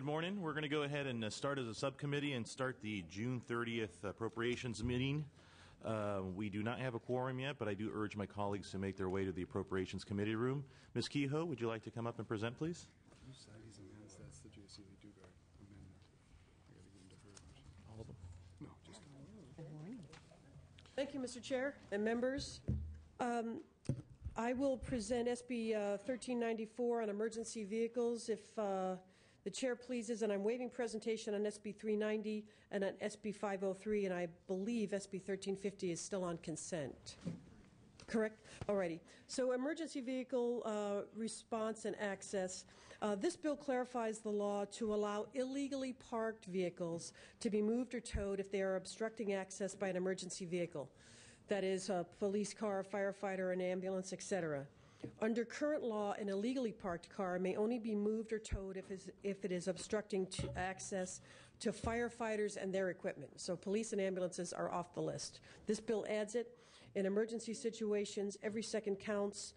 Good morning. We're going to go ahead and start as a subcommittee and start the June 30th Appropriations meeting. We do not have a quorum yet, but I do urge my colleagues to make their way to the Appropriations Committee room. Ms. Kehoe, would you like to come up and present, please? Whose side is amends? That's the JCV Dugard amendment. I got to give them to her. All of them. No, just Good morning. Thank you, Mr. Chair and members. I will present SB 1394 on emergency vehicles if the chair pleases, and I'm waiving presentation on SB 390 and on SB 503, and I believe SB 1350 is still on consent. Correct? Alrighty. So emergency vehicle response and access. This bill clarifies the law to allow illegally parked vehicles to be moved or towed if they are obstructing access by an emergency vehicle. That is a police car, a firefighter, an ambulance, etc. Under current law, an illegally parked car may only be moved or towed if it is obstructing access to firefighters and their equipment. So police and ambulances are off the list. This bill adds it. In emergency situations, every second counts.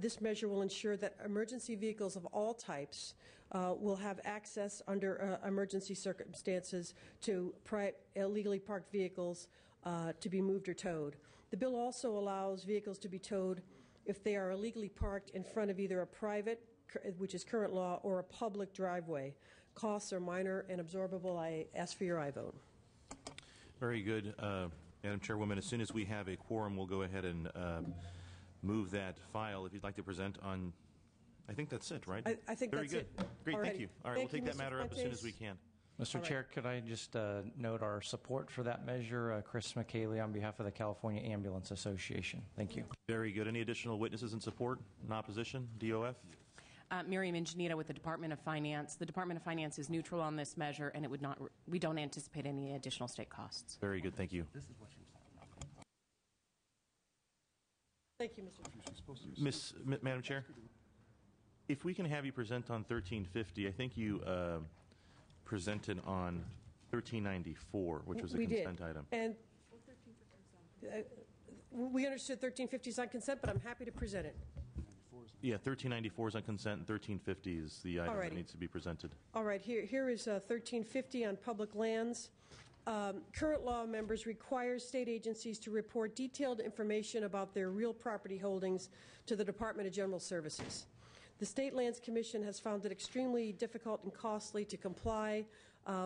This measure will ensure that emergency vehicles of all types will have access under emergency circumstances to illegally parked vehicles to be moved or towed. The bill also allows vehicles to be towed if they are illegally parked in front of either a private, which is current law, or a public driveway. Costs are minor and absorbable. I ask for your aye vote. Very good. Madam Chairwoman, as soon as we have a quorum, we'll go ahead and move that file. If you'd like to present on, I think that's it, right? I think Very that's good. it. Great, Alrighty. thank you. All right, Thank we'll take you, that Mr. matter up as soon as we Fuentes. can. Mr. Chair, could I just note our support for that measure? Chris McKaylee on behalf of the California Ambulance Association. Thank you. Very good. Any additional witnesses in support, in opposition, DOF? Miriam Ingenita with the Department of Finance. The Department of Finance is neutral on this measure, and it would not. We don't anticipate any additional state costs. Very good. Thank you. This is what she was talking about. Thank you, Mr. Chair. Madam Chair, if we can have you present on 1350, I think you presented on 1394, which was a consent item. And we understood 1350 is on consent, but I'm happy to present it. Yeah, 1394 is on consent, and 1350 is the item that needs to be presented. All right, here is 1350 on public lands. Current law, members, requires state agencies to report detailed information about their real property holdings to the Department of General Services. The State Lands Commission has found it extremely difficult and costly to comply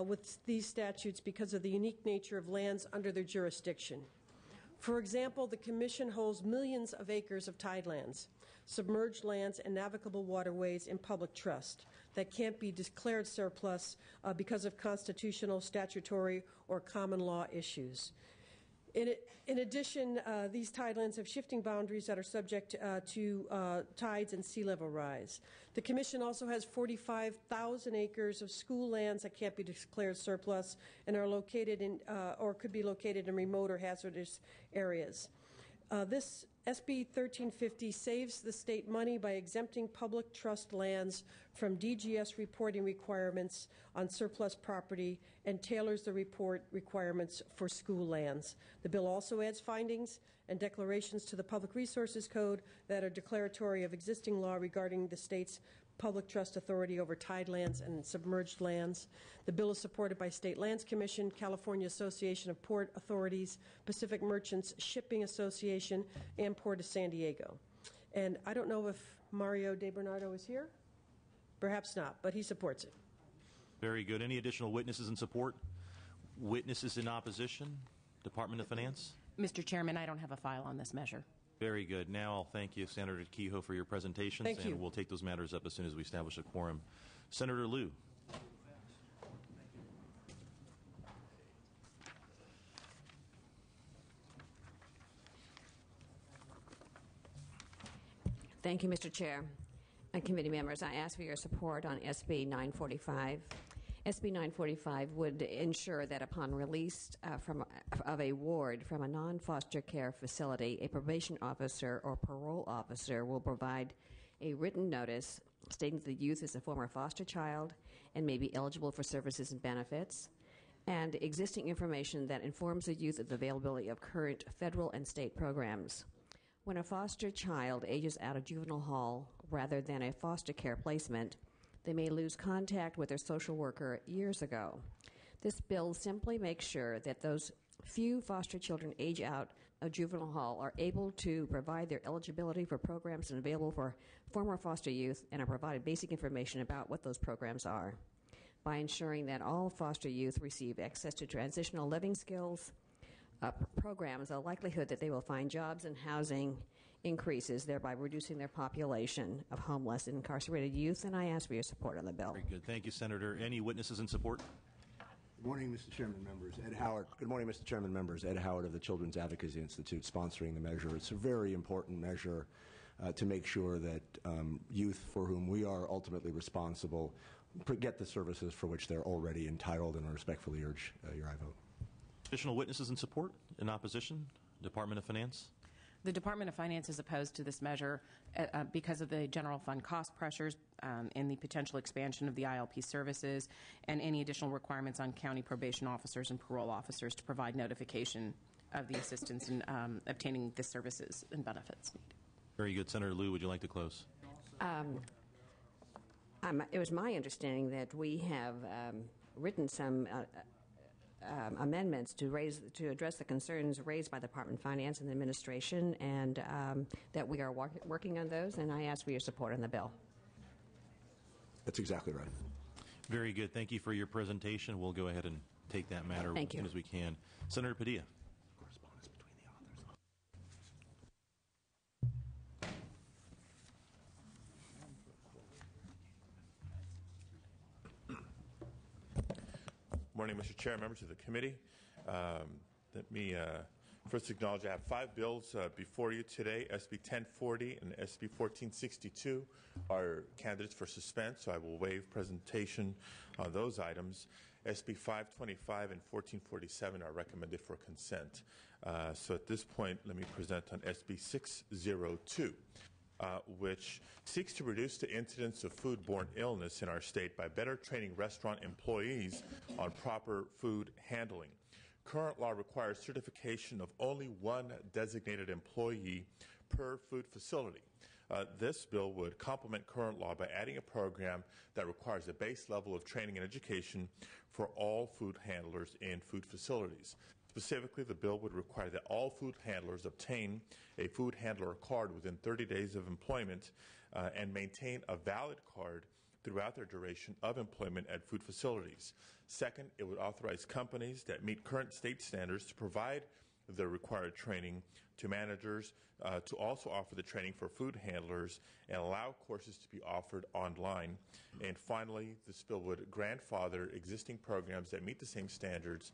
with these statutes because of the unique nature of lands under their jurisdiction. For example, the Commission holds millions of acres of tidelands, submerged lands, and navigable waterways in public trust that can't be declared surplus because of constitutional, statutory, or common law issues. In addition, these tidelands have shifting boundaries that are subject to tides and sea level rise. The Commission also has 45,000 acres of school lands that can't be declared surplus and are located in, or could be located in remote or hazardous areas. This SB 1350 saves the state money by exempting public trust lands from DGS reporting requirements on surplus property and tailors the report requirements for school lands. The bill also adds findings and declarations to the Public Resources Code that are declaratory of existing law regarding the state's public trust authority over tidelands and submerged lands. The bill is supported by State Lands Commission, California Association of Port Authorities, Pacific Merchants Shipping Association, and Port of San Diego. And I don't know if Mario De Bernardo is here. Perhaps not, but he supports it. Very good. Any additional witnesses in support? Witnesses in opposition? Department of Finance? Mr. Chairman, I don't have a file on this measure. Very good. Now I'll thank you, Senator Kehoe, for your presentations. Thank you. And we'll take those matters up as soon as we establish a quorum. Senator Liu. Thank you, Mr. Chair. And committee members, I ask for your support on SB 945. SB 945 would ensure that upon release of a ward from a non-foster care facility, a probation officer or parole officer will provide a written notice stating that the youth is a former foster child and may be eligible for services and benefits, and existing information that informs the youth of the availability of current federal and state programs. When a foster child ages out of juvenile hall rather than a foster care placement, they may lose contact with their social worker years ago. This bill simply makes sure that those few foster children age out of juvenile hall are able to provide their eligibility for programs and available for former foster youth and are provided basic information about what those programs are. By ensuring that all foster youth receive access to transitional living skills programs, the likelihood that they will find jobs and housing increases, thereby reducing their population of homeless and incarcerated youth, and I ask for your support on the bill. Very good. Thank you, Senator. Any witnesses in support? Good morning, Mr. Chairman, members. Ed Howard. Good morning, Mr. Chairman, members. Ed Howard of the Children's Advocacy Institute sponsoring the measure. It's a very important measure to make sure that youth for whom we are ultimately responsible get the services for which they're already entitled, and I respectfully urge your aye vote. Additional witnesses in support? In opposition? Department of Finance? The Department of Finance is opposed to this measure because of the general fund cost pressures and the potential expansion of the ILP services and any additional requirements on county probation officers and parole officers to provide notification of the assistance in obtaining the services and benefits needed. Very good. Senator Liu, would you like to close? It was my understanding that we have written some amendments to address the concerns raised by the Department of Finance and the administration, and that we are working on those, and I ask for your support on the bill. That's exactly right. Very good. Thank you for your presentation. We'll go ahead and take that matter as soon as we can. Senator Padilla. Correspondence between the authors. Morning, Mr. Chair, members of the committee. Let me first acknowledge I have 5 bills before you today. SB 1040 and SB 1462 are candidates for suspense, so I will waive presentation on those items. SB 525 and 1447 are recommended for consent. So at this point, let me present on SB 602. Which seeks to reduce the incidence of foodborne illness in our state by better training restaurant employees on proper food handling. Current law requires certification of only one designated employee per food facility. This bill would complement current law by adding a program that requires a base level of training and education for all food handlers in food facilities. Specifically, the bill would require that all food handlers obtain a food handler card within 30 days of employment and maintain a valid card throughout their duration of employment at food facilities. Second, it would authorize companies that meet current state standards to provide the required training to managers to also offer the training for food handlers and allow courses to be offered online. And finally, this bill would grandfather existing programs that meet the same standards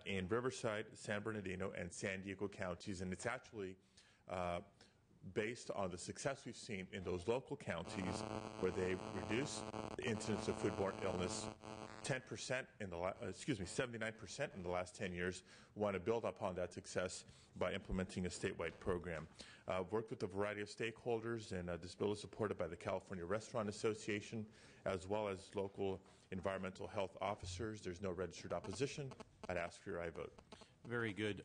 in Riverside, San Bernardino, and San Diego counties. And it's actually based on the success we've seen in those local counties where they've reduced the incidence of foodborne illness 79% in the last 10 years. We want to build upon that success by implementing a statewide program. Worked with a variety of stakeholders, and this bill is supported by the California Restaurant Association as well as local environmental health officers. There's no registered opposition. I'd ask for your aye vote. Very good.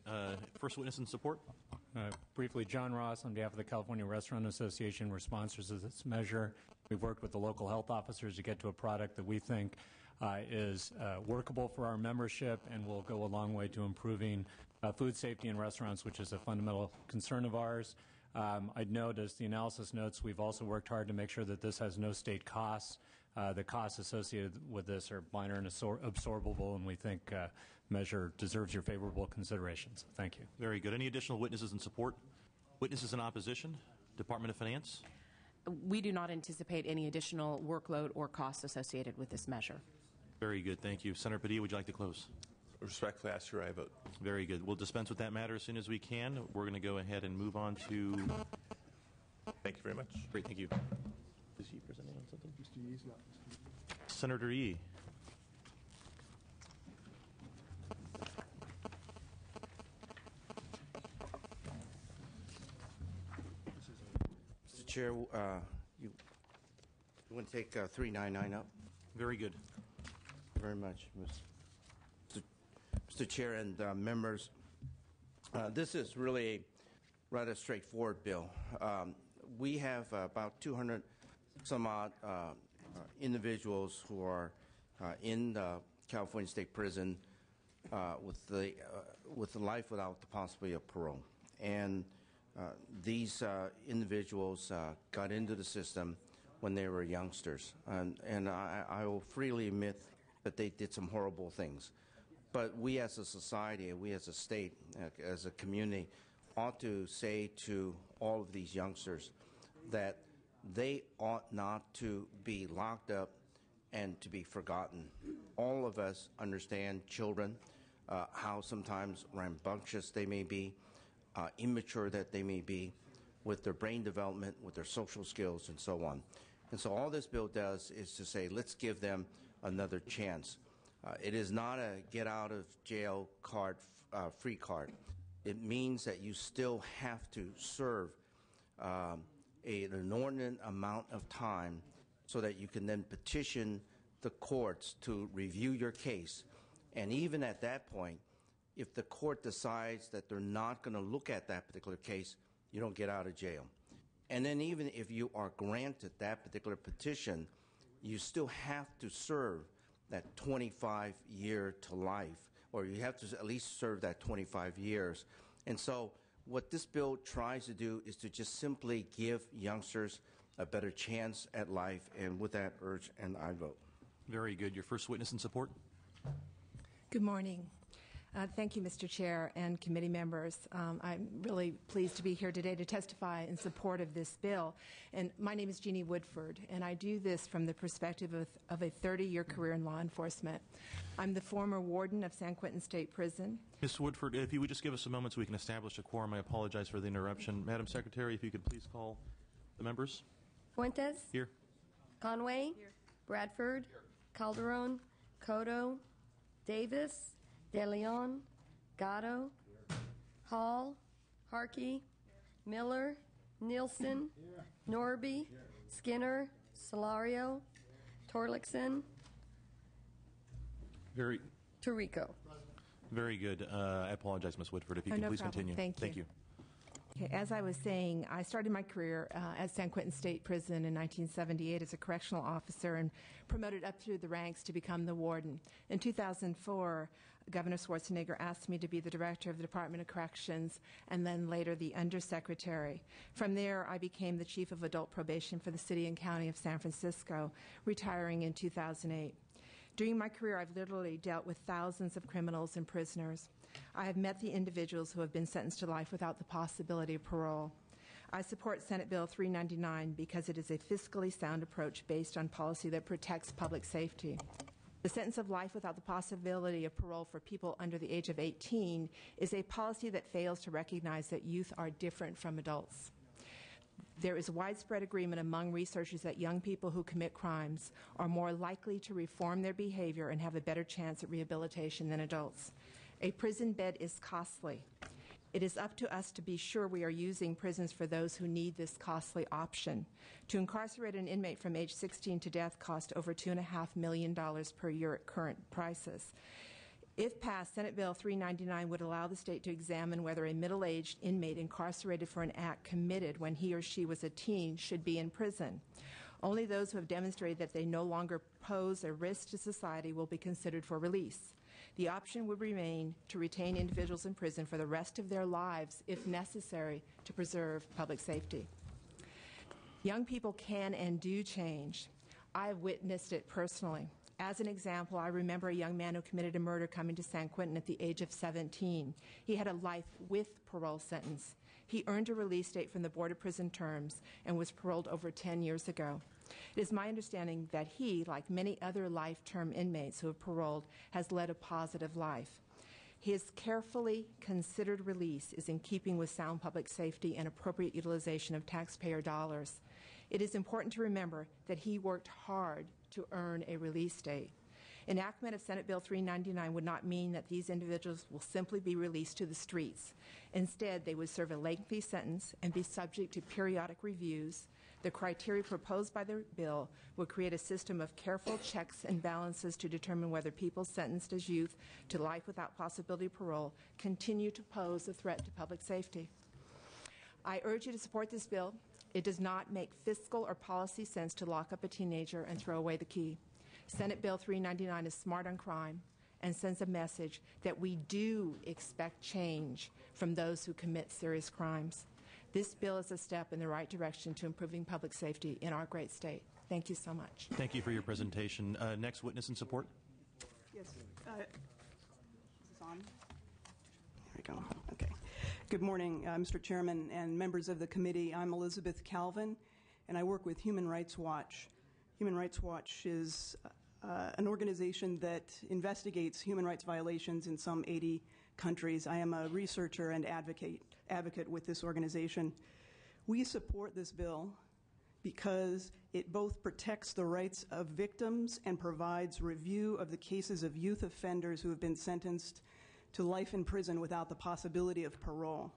First witness in support. Briefly, John Ross on behalf of the California Restaurant Association. We're sponsors of this measure. We've worked with the local health officers to get to a product that we think is workable for our membership and will go a long way to improving food safety in restaurants, which is a fundamental concern of ours. I'd note, as the analysis notes, we've also worked hard to make sure that this has no state costs. The costs associated with this are minor and absorbable, and we think measure deserves your favorable considerations. Thank you. Very good. Any additional witnesses in support? Witnesses in opposition? Department of Finance? We do not anticipate any additional workload or costs associated with this measure. Very good. Thank you. Senator Padilla, would you like to close? Respectfully ask your aye vote. Very good. We'll dispense with that matter as soon as we can. We're going to go ahead and move on to... Thank you very much. Great. Thank you. Is he presenting on something? Mr. Yee's not. Senator Yee. Mr. Chair, you want to take 399 up? Very good. Thank you very much, Mr. Chair and members. This is really a rather straightforward bill. We have about 200 some odd individuals who are in the California State Prison with the life without the possibility of parole. And these individuals got into the system when they were youngsters. And I will freely admit that they did some horrible things. But we as a society, we as a state, as a community, ought to say to all of these youngsters that they ought not to be locked up and to be forgotten. All of us understand children, how sometimes rambunctious they may be, immature that they may be, with their brain development, with their social skills, and so on. And so all this bill does is to say, let's give them another chance. It is not a get-out-of-jail card, free card. It means that you still have to serve an inordinate amount of time so that you can then petition the courts to review your case. And even at that point, if the court decides that they're not going to look at that particular case, you don't get out of jail. And then even if you are granted that particular petition, you still have to serve that 25-year to life, or you have to at least serve that 25 years. And so what this bill tries to do is to just simply give youngsters a better chance at life, and with that urge, and I vote. Very good. Your first witness in support? Good morning. Thank you, Mr. Chair and committee members. I'm really pleased to be here today to testify in support of this bill. And my name is Jeannie Woodford, and I do this from the perspective of a 30-year career in law enforcement. I'm the former warden of San Quentin State Prison. Ms. Woodford, if you would just give us a moment so we can establish a quorum. I apologize for the interruption. Madam Secretary, if you could please call the members. Fuentes? Here. Conway? Here. Bradford? Here. Calderon? Cotto? Davis? De Leon, Gatto, Hall, Harkey, Miller, Nielsen, Norby, Skinner, Solario, Torlakson, Tarico. Very good. I apologize, Ms. Woodford. If you can no please problem. continue. Thank you. Okay, as I was saying, I started my career at San Quentin State Prison in 1978 as a correctional officer and promoted up through the ranks to become the warden. In 2004, Governor Schwarzenegger asked me to be the director of the Department of Corrections and then later the undersecretary. From there, I became the chief of adult probation for the city and county of San Francisco, retiring in 2008. During my career, I've literally dealt with thousands of criminals and prisoners. I have met the individuals who have been sentenced to life without the possibility of parole. I support Senate Bill 399 because it is a fiscally sound approach based on policy that protects public safety. The sentence of life without the possibility of parole for people under the age of 18 is a policy that fails to recognize that youth are different from adults. There is widespread agreement among researchers that young people who commit crimes are more likely to reform their behavior and have a better chance at rehabilitation than adults. A prison bed is costly. It is up to us to be sure we are using prisons for those who need this costly option. To incarcerate an inmate from age 16 to death costs over $2.5 million per year at current prices. If passed, Senate Bill 399 would allow the state to examine whether a middle-aged inmate incarcerated for an act committed when he or she was a teen should be in prison. Only those who have demonstrated that they no longer pose a risk to society will be considered for release. The option would remain to retain individuals in prison for the rest of their lives, if necessary, to preserve public safety. Young people can and do change. I have witnessed it personally. As an example, I remember a young man who committed a murder coming to San Quentin at the age of 17. He had a life with parole sentence. He earned a release date from the Board of Prison Terms and was paroled over 10 years ago. It is my understanding that he, like many other life term inmates who have paroled, has led a positive life. His carefully considered release is in keeping with sound public safety and appropriate utilization of taxpayer dollars. It is important to remember that he worked hard to earn a release date. Enactment of Senate Bill 399 would not mean that these individuals will simply be released to the streets. Instead, they would serve a lengthy sentence and be subject to periodic reviews. The criteria proposed by the bill would create a system of careful checks and balances to determine whether people sentenced as youth to life without possibility of parole continue to pose a threat to public safety. I urge you to support this bill It does not make fiscal or policy sense to lock up a teenager and throw away the key. Senate Bill 399 is smart on crime and sends a message that we do expect change from those who commit serious crimes. This bill is a step in the right direction to improving public safety in our great state. Thank you so much. Thank you for your presentation. Next witness in support. Yes. Is this on? There we go. Okay. Good morning, Mr. Chairman and members of the committee. I'm Elizabeth Calvin, and I work with Human Rights Watch. Human Rights Watch is an organization that investigates human rights violations in some 80 countries. I am a researcher and advocate with this organization. We support this bill because it both protects the rights of victims and provides review of the cases of youth offenders who have been sentenced to life in prison without the possibility of parole.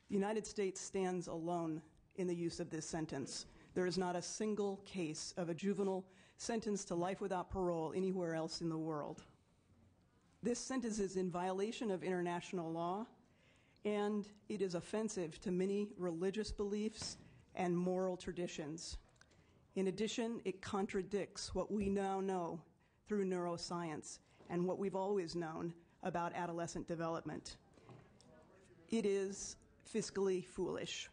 The United States stands alone in the use of this sentence. There is not a single case of a juvenile sentenced to life without parole anywhere else in the world. This sentence is in violation of international law, and it is offensive to many religious beliefs and moral traditions. In addition, it contradicts what we now know through neuroscience and what we've always known about adolescent development. It is fiscally foolish.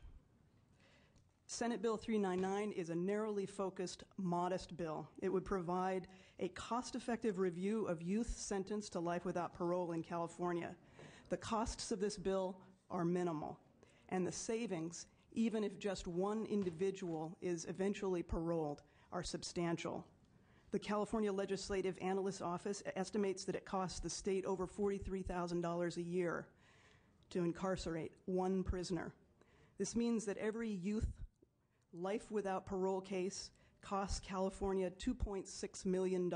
Senate Bill 399 is a narrowly focused, modest bill. It would provide a cost-effective review of youth sentenced to life without parole in California. The costs of this bill are minimal, and the savings, even if just one individual is eventually paroled, are substantial. The California Legislative Analyst's Office estimates that it costs the state over $43,000 a year to incarcerate one prisoner. This means that every youth life without parole case costs California $2.6 million.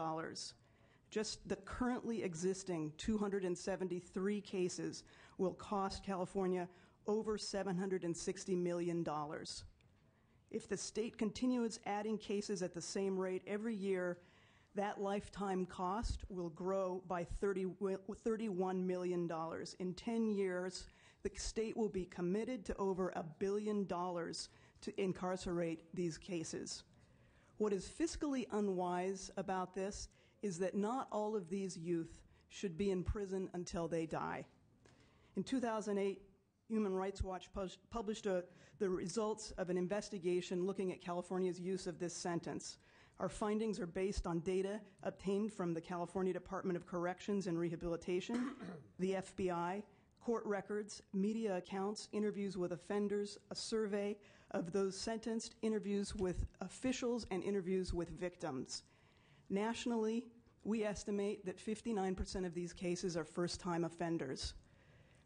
Just the currently existing 273 cases will cost California over $760 million. If the state continues adding cases at the same rate every year, that lifetime cost will grow by $31 million. In 10 years, the state will be committed to over $1 billion to incarcerate these cases. What is fiscally unwise about this is that not all of these youth should be in prison until they die. In 2008, Human Rights Watch published the results of an investigation looking at California's use of this sentence. Our findings are based on data obtained from the California Department of Corrections and Rehabilitation, the FBI, court records, media accounts, interviews with offenders, a survey of those sentenced, interviews with officials, and interviews with victims. Nationally, we estimate that 59% of these cases are first-time offenders.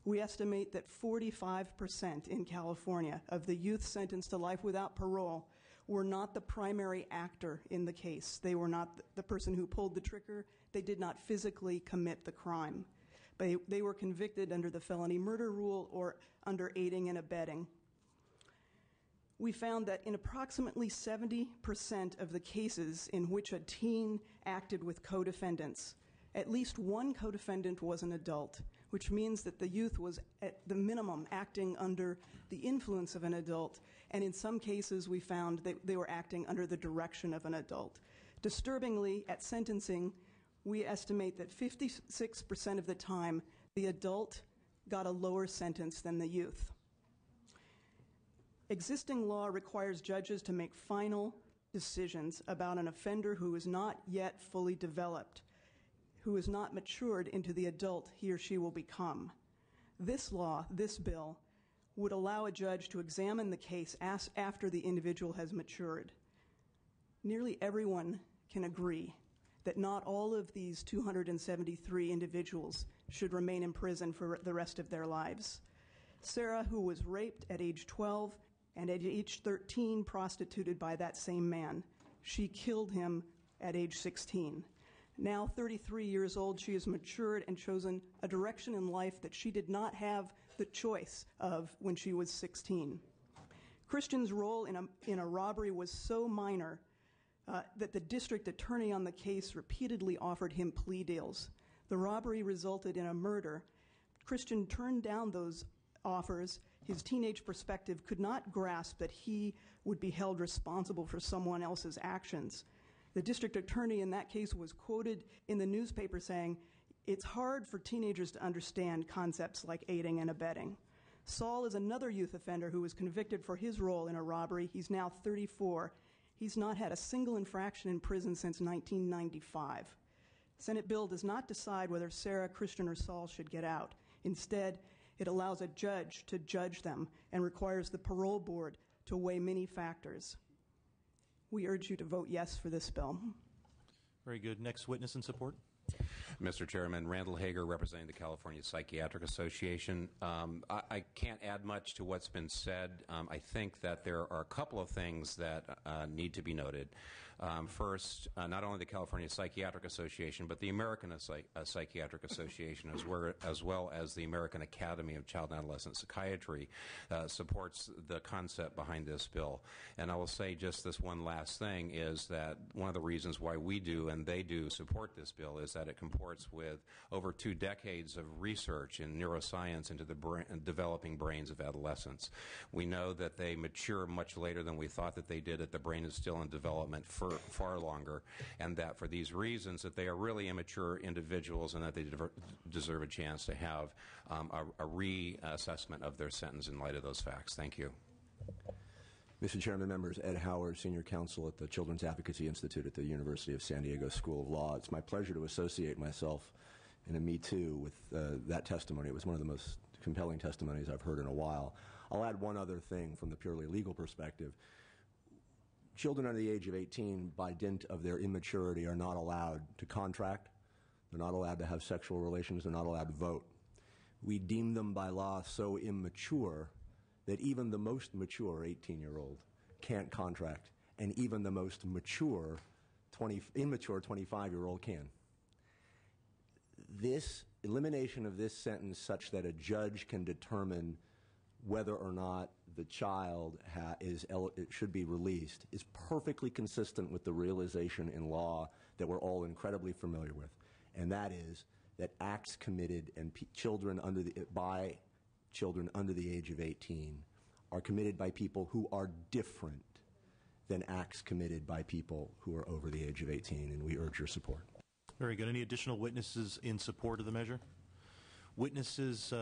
We estimate that 45% in California of the youth sentenced to life without parole were not the primary actor in the case. They were not the person who pulled the trigger. They did not physically commit the crime. They were convicted under the felony murder rule or under aiding and abetting. We found that in approximately 70% of the cases in which a teen acted with co-defendants, at least one co-defendant was an adult, which means that the youth was at the minimum acting under the influence of an adult, and in some cases we found that they were acting under the direction of an adult. Disturbingly, at sentencing, we estimate that 56% of the time the adult got a lower sentence than the youth. Existing law requires judges to make final decisions about an offender who is not yet fully developed, who is not matured into the adult he or she will become. This law, this bill, would allow a judge to examine the case after the individual has matured. Nearly everyone can agree that not all of these 273 individuals should remain in prison for the rest of their lives. Sarah, who was raped at age 12 and at age 13 prostituted by that same man, she killed him at age 16. Now 33 years old, she has matured and chosen a direction in life that she did not have the choice of when she was 16. Christian's role in a robbery was so minor that the district attorney on the case repeatedly offered him plea deals. The robbery resulted in a murder. Christian turned down those offers his teenage perspective could not grasp that he would be held responsible for someone else's actions. The district attorney in that case was quoted in the newspaper saying, "It's hard for teenagers to understand concepts like aiding and abetting." Saul is another youth offender who was convicted for his role in a robbery. He's now 34. He's not had a single infraction in prison since 1995. Senate bill does not decide whether Sarah, Christian, or Saul should get out. Instead, it allows a judge to judge them and requires the parole board to weigh many factors. We urge you to vote yes for this bill. Very good. Next witness in support. Mr. Chairman, Randall Hager, representing the California Psychiatric Association. I can't add much to what's been said. I think that there are a couple of things that need to be noted. First, not only the California Psychiatric Association, but the American Psychiatric Association, as well as the American Academy of Child and Adolescent Psychiatry, supports the concept behind this bill. And I will say just this one last thing is that one of the reasons why we do and they do support this bill is that it comports with over 2 decades of research in neuroscience into the developing brains of adolescents. We know that they mature much later than we thought that they did, that the brain is still in development for far longer, and that for these reasons that they are really immature individuals and that they deserve a chance to have a reassessment of their sentence in light of those facts. Thank you. Mr. Chairman, members, Ed Howard, Senior Counsel at the Children's Advocacy Institute at the University of San Diego School of Law. It's my pleasure to associate myself in a Me Too with that testimony. It was one of the most compelling testimonies I've heard in a while. I'll add one other thing from the purely legal perspective. Children under the age of 18, by dint of their immaturity, are not allowed to contract. They're not allowed to have sexual relations. They're not allowed to vote. We deem them by law so immature that even the most mature 18-year-old can't contract, and even the most mature immature 25-year-old can. This elimination of this sentence such that a judge can determine whether or not the child should be released is perfectly consistent with the realization in law that we're all incredibly familiar with, and that is that acts committed and by children under the age of 18 are committed by people who are different than acts committed by people who are over the age of 18, and we urge your support. Very good. Any additional witnesses in support of the measure? Witnesses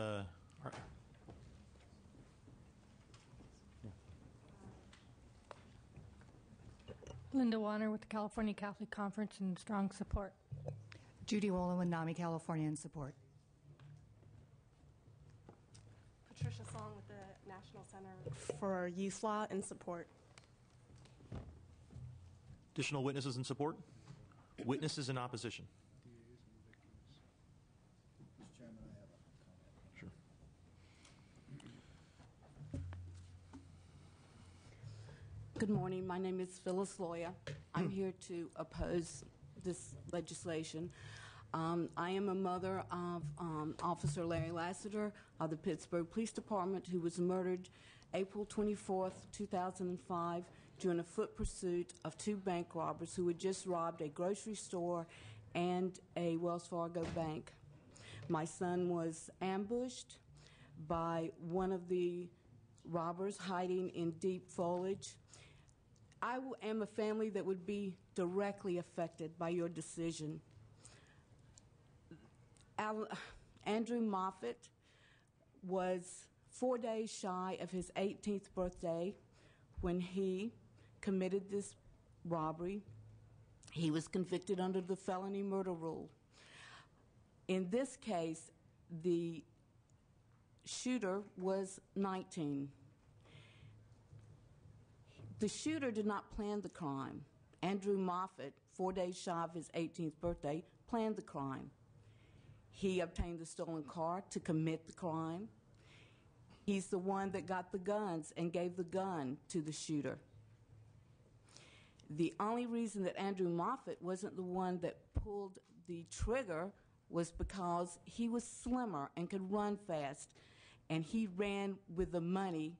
Linda Warner with the California Catholic Conference in strong support. Judy Wolo with NAMI California in support. Patricia Song with the National Center for Youth Law in support. Additional witnesses in support? Witnesses in opposition? Mr. Chairman, I have a comment. Sure. Good morning. My name is Phyllis Loya. I'm here to oppose this legislation. I am a mother of Officer Larry Lassiter of the Pittsburgh Police Department, who was murdered April 24th, 2005, during a foot pursuit of 2 bank robbers who had just robbed a grocery store and a Wells Fargo bank. My son was ambushed by one of the robbers hiding in deep foliage. I am a family that would be directly affected by your decision. Andrew Moffitt was 4 days shy of his 18th birthday when he committed this robbery. He was convicted under the felony murder rule. In this case, the shooter was 19. The shooter did not plan the crime. Andrew Moffitt, 4 days shy of his 18th birthday, planned the crime. He obtained the stolen car to commit the crime. He's the one that got the guns and gave the gun to the shooter. The only reason that Andrew Moffitt wasn't the one that pulled the trigger was because he was slimmer and could run fast, and he ran with the money,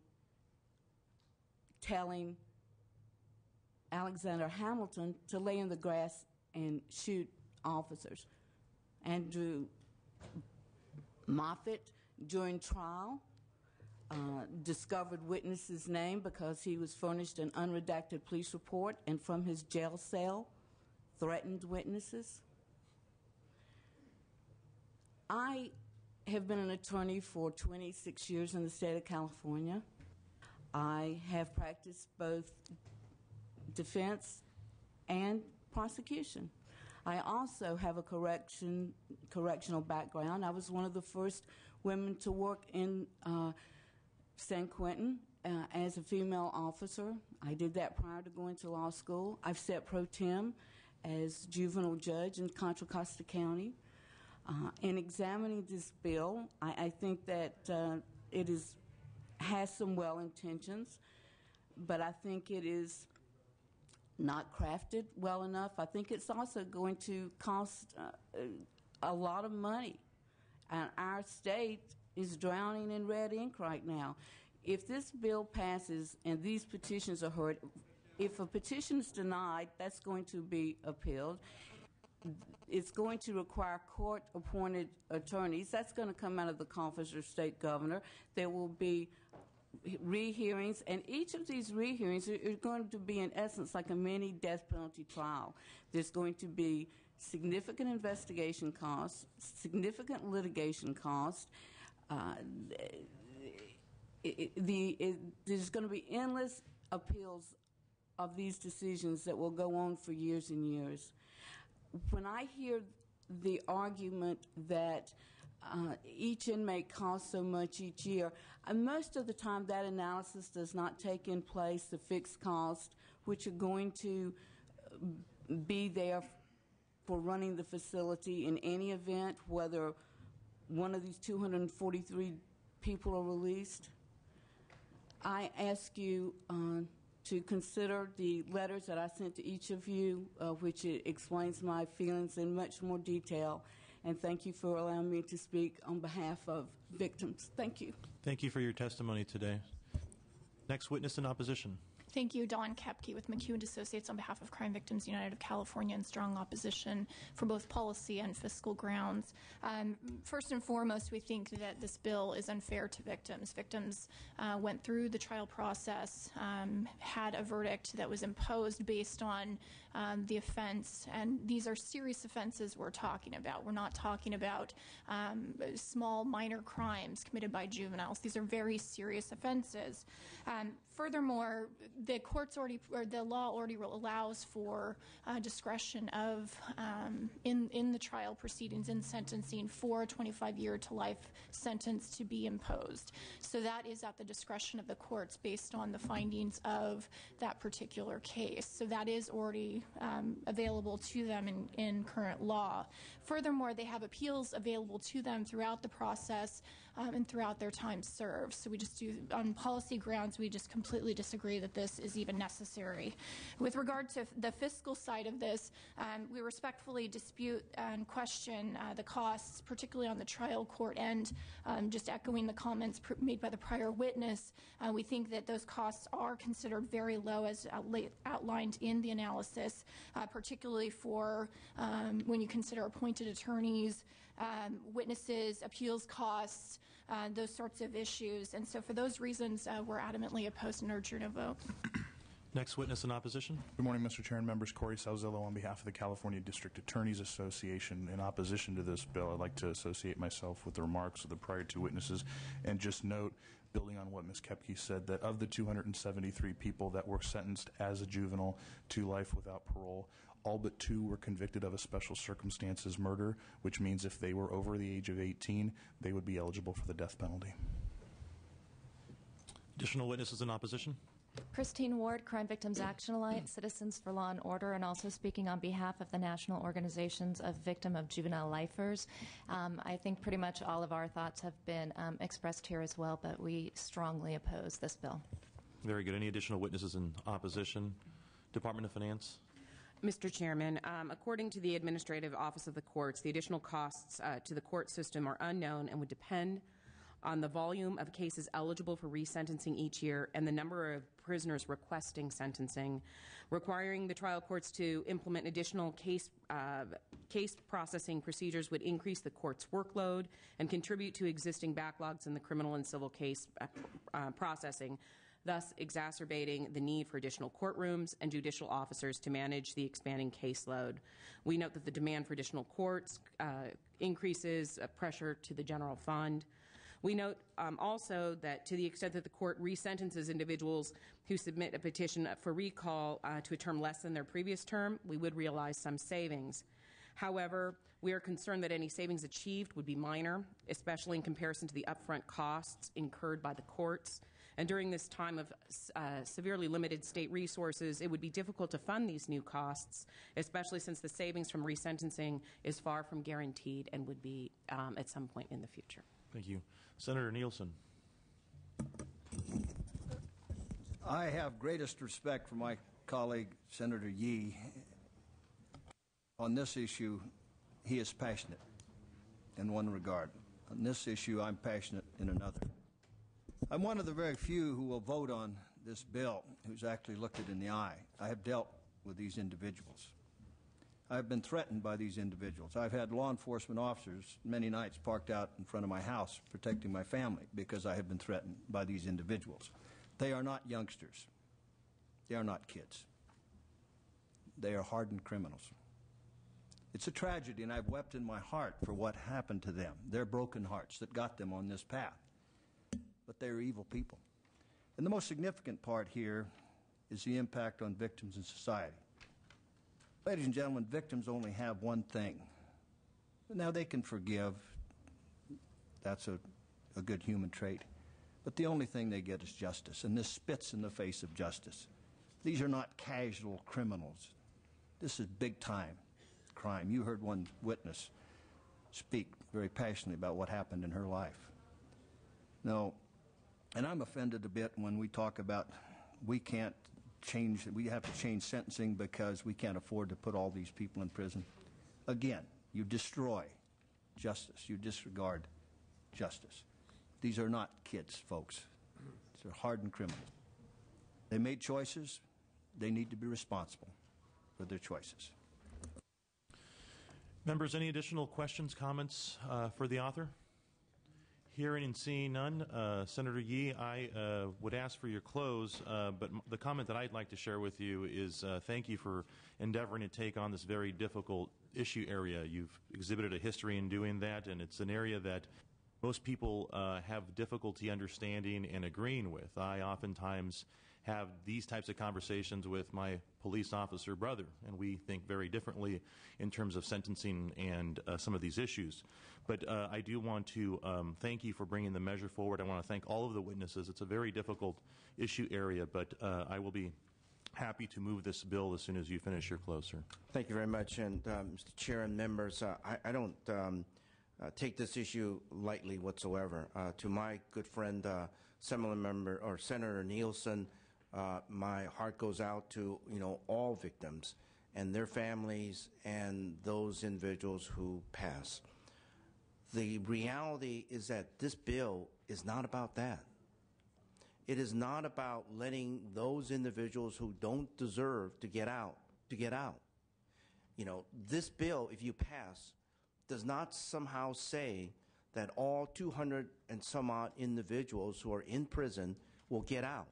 telling Alexander Hamilton to lay in the grass and shoot officers. Andrew Moffitt, during trial, discovered witness's name because he was furnished an unredacted police report, and from his jail cell threatened witnesses. I have been an attorney for 26 years in the state of California. I have practiced both defense and prosecution. I also have a correctional background. I was one of the first women to work in San Quentin as a female officer. I did that prior to going to law school. I've sat pro tem as juvenile judge in Contra Costa County. In examining this bill, I think that it has some well intentions, but I think it is not crafted well enough. I think it's also going to cost a lot of money, and our state is drowning in red ink right now. If this bill passes and these petitions are heard, if a petition is denied, that's going to be appealed. It's going to require court-appointed attorneys. That's going to come out of the Conference of State Governor. There will be rehearings, and each of these rehearings are going to be, in essence, like a mini death penalty trial. There's going to be significant investigation costs, significant litigation costs. There's going to be endless appeals of these decisions that will go on for years and years. When I hear the argument that each inmate costs so much each year, most of the time that analysis does not take in place the fixed costs, which are going to be there for running the facility in any event, whether one of these 243 people are released. I ask you to consider the letters that I sent to each of you, which explains my feelings in much more detail. And thank you for allowing me to speak on behalf of victims. Thank you. Thank you for your testimony today. Next witness in opposition. Thank you, Dawn Kepke with McHugh & Associates on behalf of Crime Victims United of California, in strong opposition for both policy and fiscal grounds. First and foremost, we think that this bill is unfair to victims. Victims went through the trial process, had a verdict that was imposed based on the offense, and these are serious offenses we're talking about. We're not talking about small, minor crimes committed by juveniles. These are very serious offenses. Furthermore, the courts already, or the law already allows for discretion of, in the trial proceedings, in sentencing, for a 25-year to life sentence to be imposed. So that is at the discretion of the courts based on the findings of that particular case. So that is already available to them in current law. Furthermore, they have appeals available to them throughout the process and throughout their time served. So we just do, on policy grounds, we just completely disagree that this is even necessary. With regard to the fiscal side of this, we respectfully dispute and question the costs, particularly on the trial court end. Just echoing the comments made by the prior witness, we think that those costs are considered very low, as outlined in the analysis, particularly for when you consider appointed attorneys, witnesses, appeals costs, those sorts of issues. And so for those reasons, we're adamantly opposed and urge your no vote. Next witness in opposition. Good morning, Mr. Chair and members. Corey Salzillo on behalf of the California District Attorneys Association. In opposition to this bill, I'd like to associate myself with the remarks of the prior two witnesses and just note, building on what Ms. Kepke said, that of the 273 people that were sentenced as a juvenile to life without parole, all but 2 were convicted of a special circumstances murder, which means if they were over the age of 18, they would be eligible for the death penalty. Additional witnesses in opposition. Christine Ward, Crime Victims Action Alliance, Citizens for Law and Order, and also speaking on behalf of the National Organizations of Victim of Juvenile Lifers. I think pretty much all of our thoughts have been expressed here as well, but we strongly oppose this bill. Very good. Any additional witnesses in opposition? Department of Finance. Mr. Chairman, according to the Administrative Office of the Courts, the additional costs to the court system are unknown and would depend on the volume of cases eligible for resentencing each year and the number of prisoners requesting sentencing. Requiring the trial courts to implement additional case processing procedures would increase the court's workload and contribute to existing backlogs in the criminal and civil case processing, thus exacerbating the need for additional courtrooms and judicial officers to manage the expanding caseload. We note that the demand for additional courts increases pressure to the general fund. We note also that to the extent that the court resentences individuals who submit a petition for recall to a term less than their previous term, we would realize some savings. However, we are concerned that any savings achieved would be minor, especially in comparison to the upfront costs incurred by the courts. And during this time of severely limited state resources, it would be difficult to fund these new costs, especially since the savings from resentencing is far from guaranteed and would be at some point in the future. Thank you. Senator Nielsen. I have greatest respect for my colleague, Senator Yee. On this issue, he is passionate in one regard. On this issue, I'm passionate in another. I'm one of the very few who will vote on this bill who's actually looked it in the eye. I have dealt with these individuals. I've been threatened by these individuals. I've had law enforcement officers many nights parked out in front of my house protecting my family because I have been threatened by these individuals. They are not youngsters. They are not kids. They are hardened criminals. It's a tragedy, and I've wept in my heart for what happened to them, their broken hearts that got them on this path. But they are evil people. And the most significant part here is the impact on victims in society. Ladies and gentlemen, victims only have one thing. Now, they can forgive. That's a good human trait. But the only thing they get is justice, and this spits in the face of justice. These are not casual criminals. This is big-time crime. You heard one witness speak very passionately about what happened in her life. No, and I'm offended a bit when we talk about we have to change sentencing because we can't afford to put all these people in prison. Again, you destroy justice. You disregard justice. These are not kids, folks. These are hardened criminals. They made choices. They need to be responsible for their choices. Members, any additional questions, comments for the author? Hearing and seeing none, Senator Yee, I would ask for your close, but the comment that I'd like to share with you is thank you for endeavoring to take on this very difficult issue area. You've exhibited a history in doing that, and it's an area that most people have difficulty understanding and agreeing with. I oftentimes have these types of conversations with my police officer brother, and we think very differently in terms of sentencing and some of these issues. But I do want to thank you for bringing the measure forward. I want to thank all of the witnesses. It's a very difficult issue area, but I will be happy to move this bill as soon as you finish your close, sir. Thank you very much. And Mr. Chair and members, I don't take this issue lightly whatsoever. To my good friend, Senator Nielsen, my heart goes out to all victims and their families and those individuals who pass. The reality is that this bill is not about that. It is not about letting those individuals who don't deserve to get out. This bill, if you pass, does not somehow say that all 200 and some odd individuals who are in prison will get out.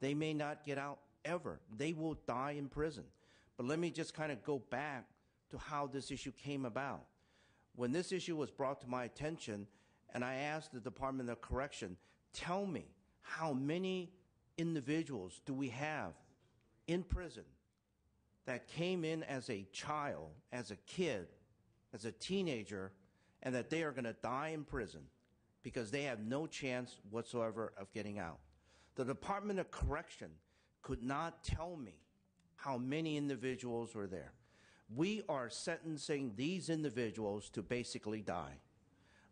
They may not get out ever. They will die in prison. But let me just kind of go back to how this issue came about. When this issue was brought to my attention, and I asked the Department of Correction, tell me, how many individuals do we have in prison that came in as a child, as a kid, as a teenager, and that they are going to die in prison because they have no chance whatsoever of getting out? The Department of Correction could not tell me how many individuals were there. We are sentencing these individuals to basically die.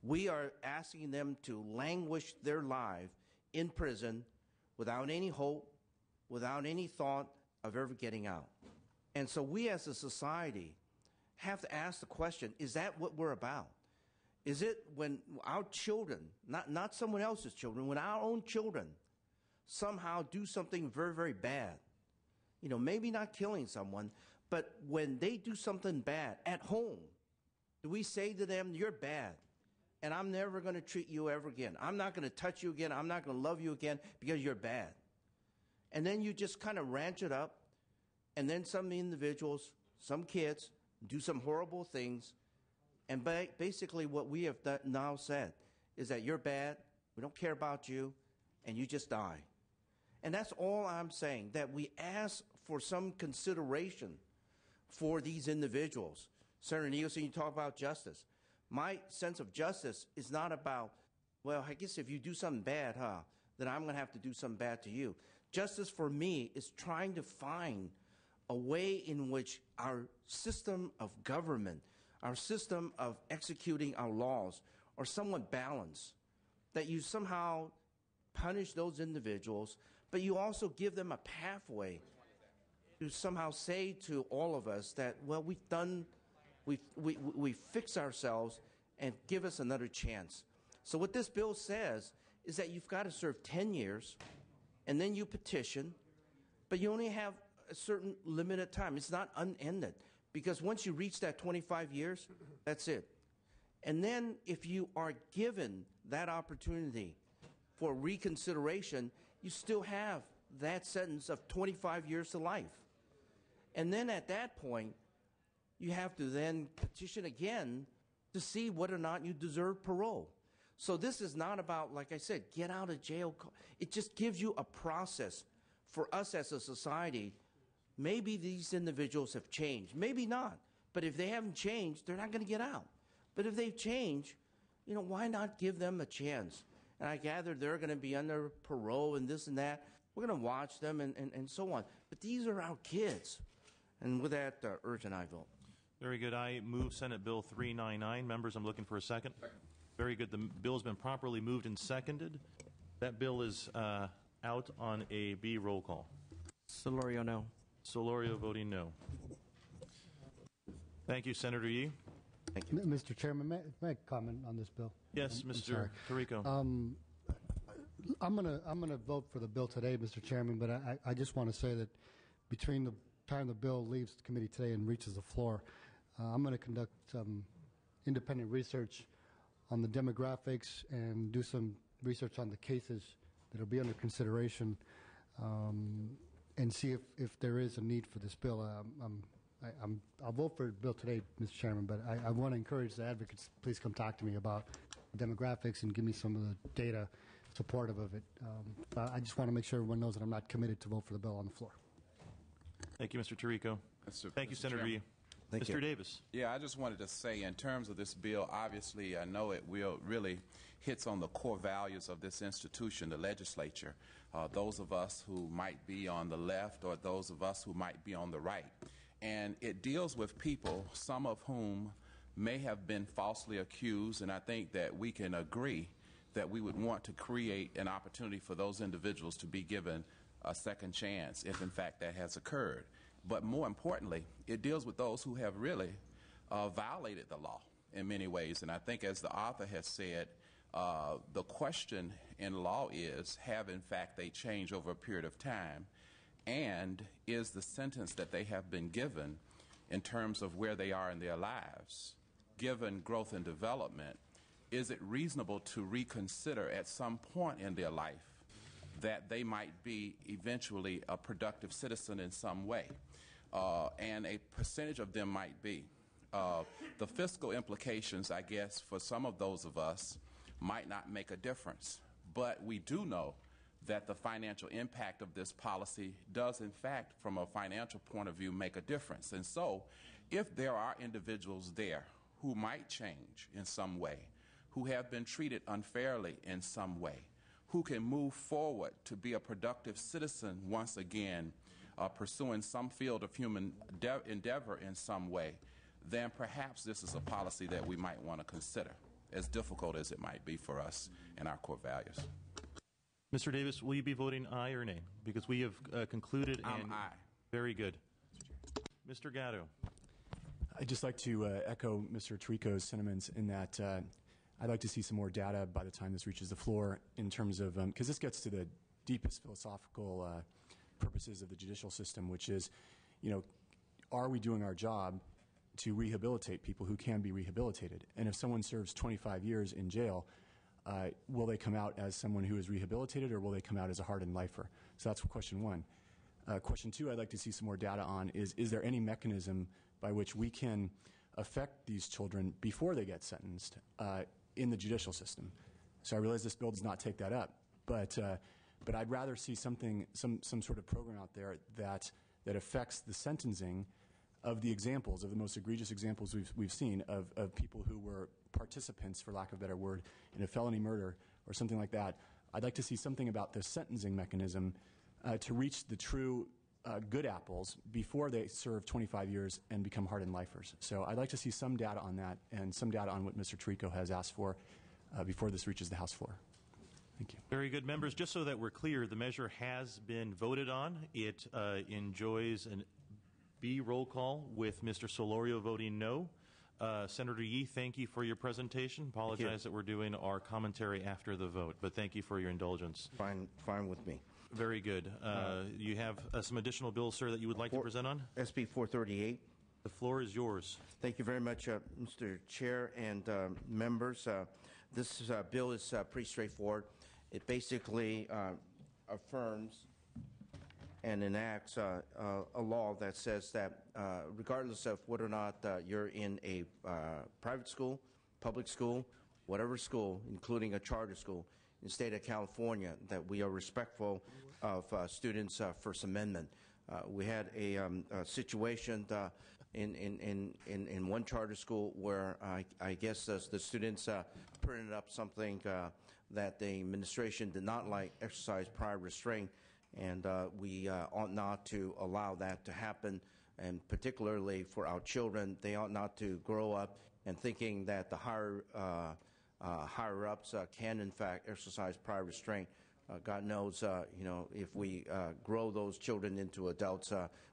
We are asking them to languish their life in prison without any hope, without any thought of ever getting out. And so we as a society have to ask the question, is that what we're about? Is it when our children, not someone else's children, when our own children somehow do something very, very bad, maybe not killing someone, but when they do something bad at home, do we say to them, you're bad, and I'm never going to treat you ever again. I'm not going to touch you again. I'm not going to love you again because you're bad. And then you just kind of ranch it up, and then some individuals, some kids, do some horrible things. And basically what we have now said is that you're bad, we don't care about you, and you just die. And that's all I'm saying, that we ask for some consideration for these individuals. Senator Nielsen, you talk about justice. My sense of justice is not about, well, I guess if you do something bad, then I'm going to have to do something bad to you. Justice for me is trying to find a way in which our system of government, our system of executing our laws are somewhat balanced, that you somehow punish those individuals, but you also give them a pathway to somehow say to all of us that, well, we fix ourselves and give us another chance. So what this bill says is that you've got to serve 10 years, and then you petition, but you only have a certain limited time. It's not unended, because once you reach that 25 years, that's it. And then if you are given that opportunity for reconsideration, you still have that sentence of 25 years to life. And then at that point, you have to then petition again to see whether or not you deserve parole. So this is not about, like I said, get out of jail. It just gives you a process for us as a society. Maybe these individuals have changed. Maybe not. But if they haven't changed, they're not going to get out. But if they've changed, why not give them a chance? And I gather they're going to be under parole and this and that. We're going to watch them and so on. But these are our kids. And with that, urge an aye vote. Very good. I move Senate Bill 399. Members, I'm looking for a second. Very good. The bill has been properly moved and seconded. That bill is out on a B roll call. Solorio, no. Solorio voting no. Thank you, Senator Yee. Thank you. Mr. Chairman, may I comment on this bill? Yes, Mr. Tirico. I'm gonna vote for the bill today, Mr. Chairman, but I just want to say that between the time the bill leaves the committee today and reaches the floor, I'm going to conduct some independent research on the demographics and do some research on the cases that will be under consideration, and see if there is a need for this bill. I'll vote for the bill today, Mr. Chairman, but I want to encourage the advocates, please come talk to me about the demographics and give me some of the data supportive of it. I just want to make sure everyone knows that I'm not committed to vote for the bill on the floor. Thank you, Mr. Tirico. Thank you, Senator Yee. Mr. Davis. Yeah, I just wanted to say, in terms of this bill, obviously I know it really hits on the core values of this institution, the legislature, those of us who might be on the left or those of us who might be on the right. And it deals with people, some of whom may have been falsely accused, and I think that we can agree that we would want to create an opportunity for those individuals to be given a second chance if in fact that has occurred. But more importantly, it deals with those who have really violated the law in many ways. And I think, as the author has said, the question in law is, have in fact they changed over a period of time? And is the sentence that they have been given in terms of where they are in their lives, given growth and development, is it reasonable to reconsider at some point in their life that they might be eventually a productive citizen in some way? And a percentage of them might be. The fiscal implications, I guess, for some of those of us might not make a difference. But we do know that the financial impact of this policy does, in fact, from a financial point of view, make a difference. And so, if there are individuals there who might change in some way, who have been treated unfairly in some way, who can move forward to be a productive citizen once again, pursuing some field of human endeavor in some way, then perhaps this is a policy that we might want to consider, as difficult as it might be for us and our core values. Mr. Davis, will you be voting aye or nay? Because we have concluded. Aye. Very good. Mr. Gatto. I'd just like to echo Mr. Tirico's sentiments in that I'd like to see some more data by the time this reaches the floor in terms of, because this gets to the deepest philosophical purposes of the judicial system, which is, are we doing our job to rehabilitate people who can be rehabilitated? And if someone serves 25 years in jail, will they come out as someone who is rehabilitated, or will they come out as a hardened lifer? So that's question one. Question two I'd like to see some more data on is there any mechanism by which we can affect these children before they get sentenced in the judicial system? So I realize this bill does not take that up, but I'd rather see some sort of program out there that affects the sentencing of the examples, of the most egregious examples we've seen of people who were participants, for lack of a better word, in a felony murder or something like that. I'd like to see something about the sentencing mechanism to reach the true good apples before they serve 25 years and become hardened lifers. So I'd like to see some data on that and some data on what Mr. Tirico has asked for before this reaches the House floor. Thank you. Very good, members. Just so that we're clear, the measure has been voted on. It enjoys an B roll call with Mr. Solorio voting no. Senator Yee, thank you for your presentation. Apologize that we're doing our commentary after the vote, but thank you for your indulgence. Fine with me. Very good. You have some additional bills, sir, that you would like to present on? SB 438. The floor is yours. Thank you very much, Mr. Chair and members. This bill is pretty straightforward. It basically affirms and enacts a law that says that regardless of whether or not you're in a private school, public school, whatever school, including a charter school in the state of California, that we are respectful of students' First Amendment. We had a situation in one charter school where I guess the students printed up something that the administration did not like, exercise prior restraint, and we ought not to allow that to happen. And particularly for our children, they ought not to grow up and thinking that the higher-ups can, in fact, exercise prior restraint. God knows, if we grow those children into adults,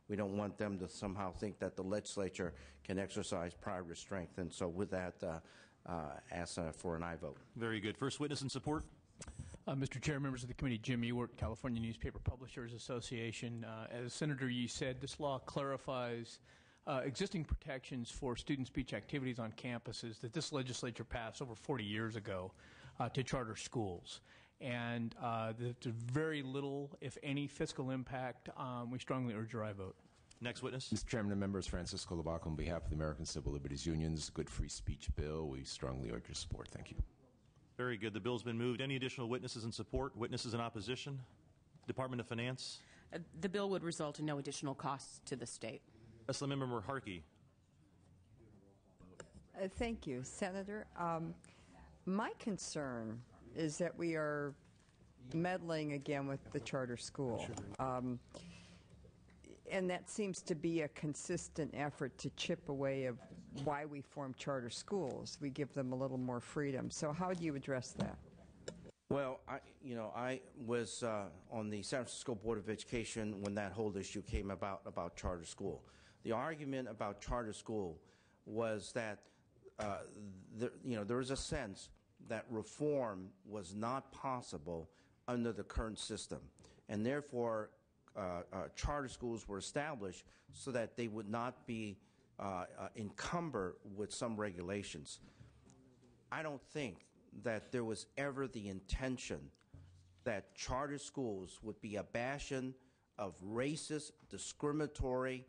we don't want them to somehow think that the legislature can exercise prior restraint. And so with that, ask for an aye vote. Very good. First witness in support. Mr. Chair, members of the committee, Jim Ewart, California Newspaper Publishers Association. As Senator Yee said, this law clarifies existing protections for student speech activities on campuses that this legislature passed over 40 years ago to charter schools. And there's very little, if any, fiscal impact. We strongly urge your aye vote. Next witness. Mr. Chairman and members, Francisco Labaca on behalf of the American Civil Liberties Union's Good Free Speech Bill. We strongly urge your support. Thank you. Very good. The bill's been moved. Any additional witnesses in support? Witnesses in opposition? Department of Finance? The bill would result in no additional costs to the state. Assemblymember Harkey. Thank you, Senator. My concern is that we are meddling again with the charter school. And that seems to be a consistent effort to chip away of why we form charter schools. We give them a little more freedom. So how do you address that? Well, I was on the San Francisco Board of Education when that whole issue came about charter school. The argument about charter school was that there was a sense that reform was not possible under the current system, and therefore charter schools were established so that they would not be encumbered with some regulations. I don't think that there was ever the intention that charter schools would be a bastion of racist, discriminatory,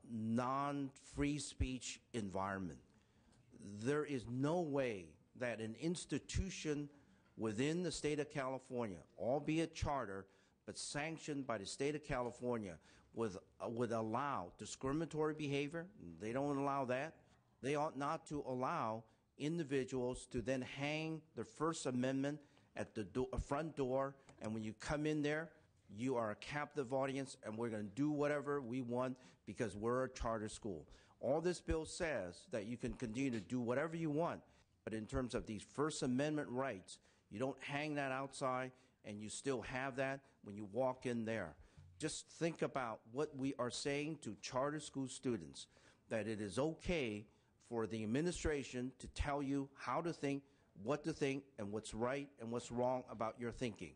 non-free speech environment. There is no way that an institution within the state of California, albeit charter, but sanctioned by the state of California, would allow discriminatory behavior. They don't allow that. They ought not to allow individuals to then hang their First Amendment at the front door, and when you come in there, you are a captive audience, and we're going to do whatever we want because we're a charter school. All this bill says that you can continue to do whatever you want, but in terms of these First Amendment rights, you don't hang that outside, and you still have that when you walk in there. Just think about what we are saying to charter school students, that it is okay for the administration to tell you how to think, what to think, and what's right and what's wrong about your thinking.